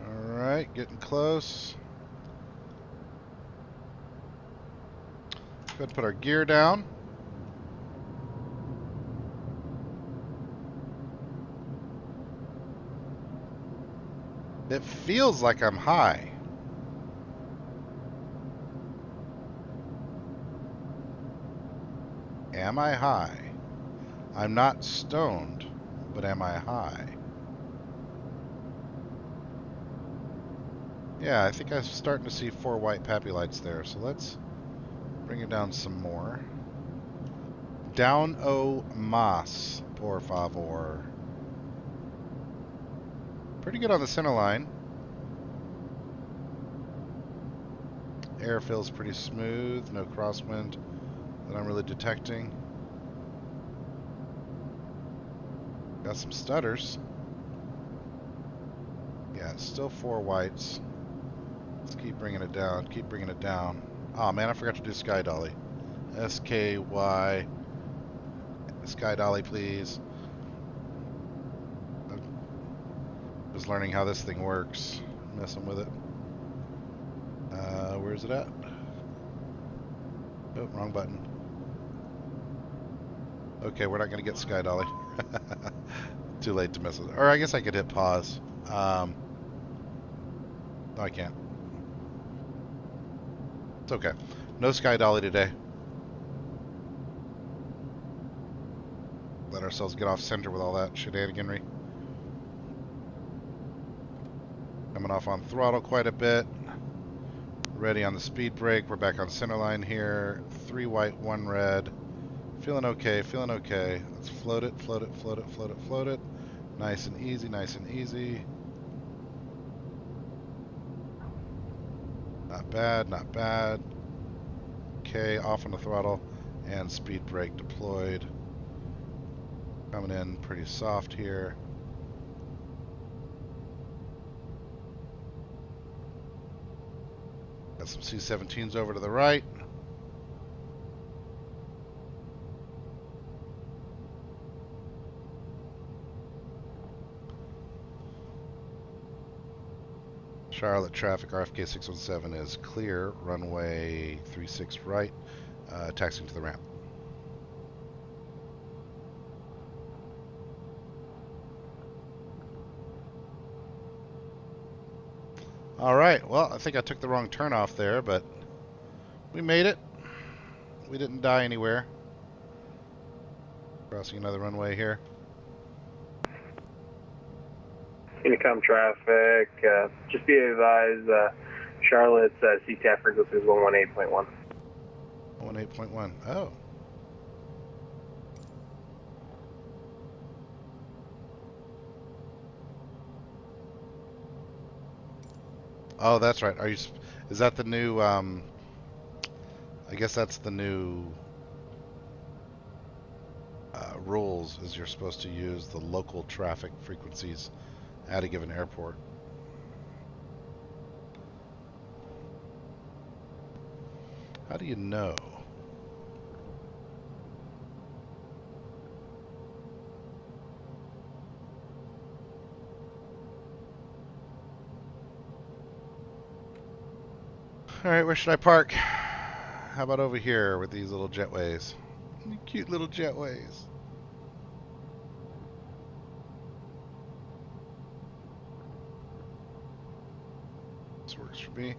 Alright, getting close. Go ahead and put our gear down. It feels like I'm high. Am I high? I'm not stoned, but am I high? Yeah, I think I'm starting to see 4 white pappy lights there, so let's bring it down some more. Down o mas, por favor. Pretty good on the center line. Air feels pretty smooth, no crosswind that I'm really detecting. Got some stutters. Yeah, it's still 4 whites. Let's keep bringing it down, keep bringing it down. Oh man, I forgot to do sky dolly. SKY. Sky dolly, please. I'm just learning how this thing works. Messing with it. Where's it at? Oh, wrong button. Okay, we're not going to get sky dolly. Too late to mess with it. Or I guess I could hit pause. No, I can't. It's okay. No sky dolly today. Let ourselves get off center with all that shenaniganry. Coming off on throttle quite a bit. Ready on the speed brake. We're back on center line here. 3 white, 1 red. Feeling okay, feeling okay. Let's float it, float it, float it, float it, float it. Nice and easy, nice and easy. Not bad, not bad. Okay, off on the throttle and speed brake deployed. Coming in pretty soft here. Got some C-17s over to the right. Charlotte traffic, RFK 617 is clear. Runway 36 right, taxiing to the ramp. All right, well, I think I took the wrong turn off there, but we made it. We didn't die anywhere. Crossing another runway here. Intercom traffic, just be advised, Charlotte's CTAF frequency is 118.1. 118.1, oh. Oh, that's right. Are you? Is that the new? I guess that's the new rules. Is you're supposed to use the local traffic frequencies at a given airport. How do you know? Alright, where should I park? How about over here with these little jetways? Cute little jetways. This works for me.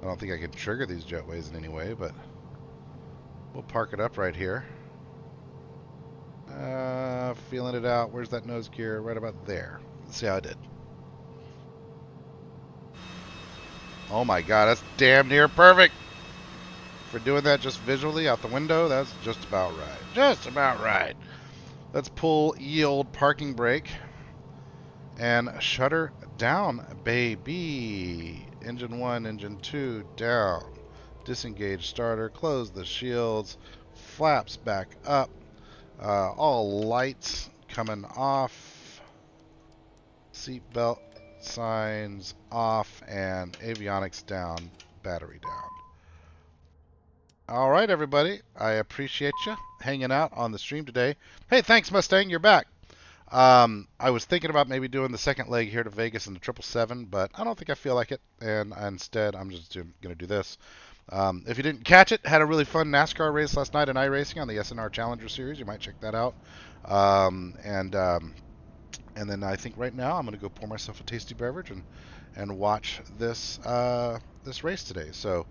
I don't think I can trigger these jetways in any way, but we'll park it up right here. Feeling it out. Where's that nose gear? Right about there. Let's see how I did. Oh my god, that's damn near perfect. For doing that just visually out the window, that's just about right. Just about right. Let's pull yield parking brake and shutter down, baby. Engine 1, engine 2, down. Disengage starter, close the shields, flaps back up. All lights coming off. Seatbelt signs off, and avionics down, battery down. All right, everybody. I appreciate you hanging out on the stream today. Hey, thanks, Mustang. You're back. I was thinking about maybe doing the second leg here to Vegas in the 777, but I don't think I feel like it, and instead I'm just going to do this. If you didn't catch it, had a really fun NASCAR race last night in iRacing on the SNR Challenger Series. You might check that out. And then I think right now I'm going to go pour myself a tasty beverage and watch this this race today. So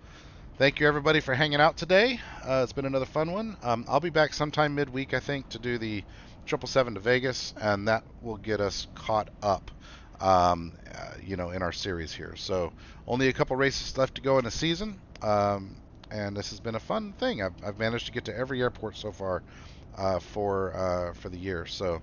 thank you everybody for hanging out today. It's been another fun one. I'll be back sometime midweek, I think, to do the 777 to Vegas, and that will get us caught up, in our series here. So only a couple races left to go in the season, and this has been a fun thing. I've managed to get to every airport so far for the year. So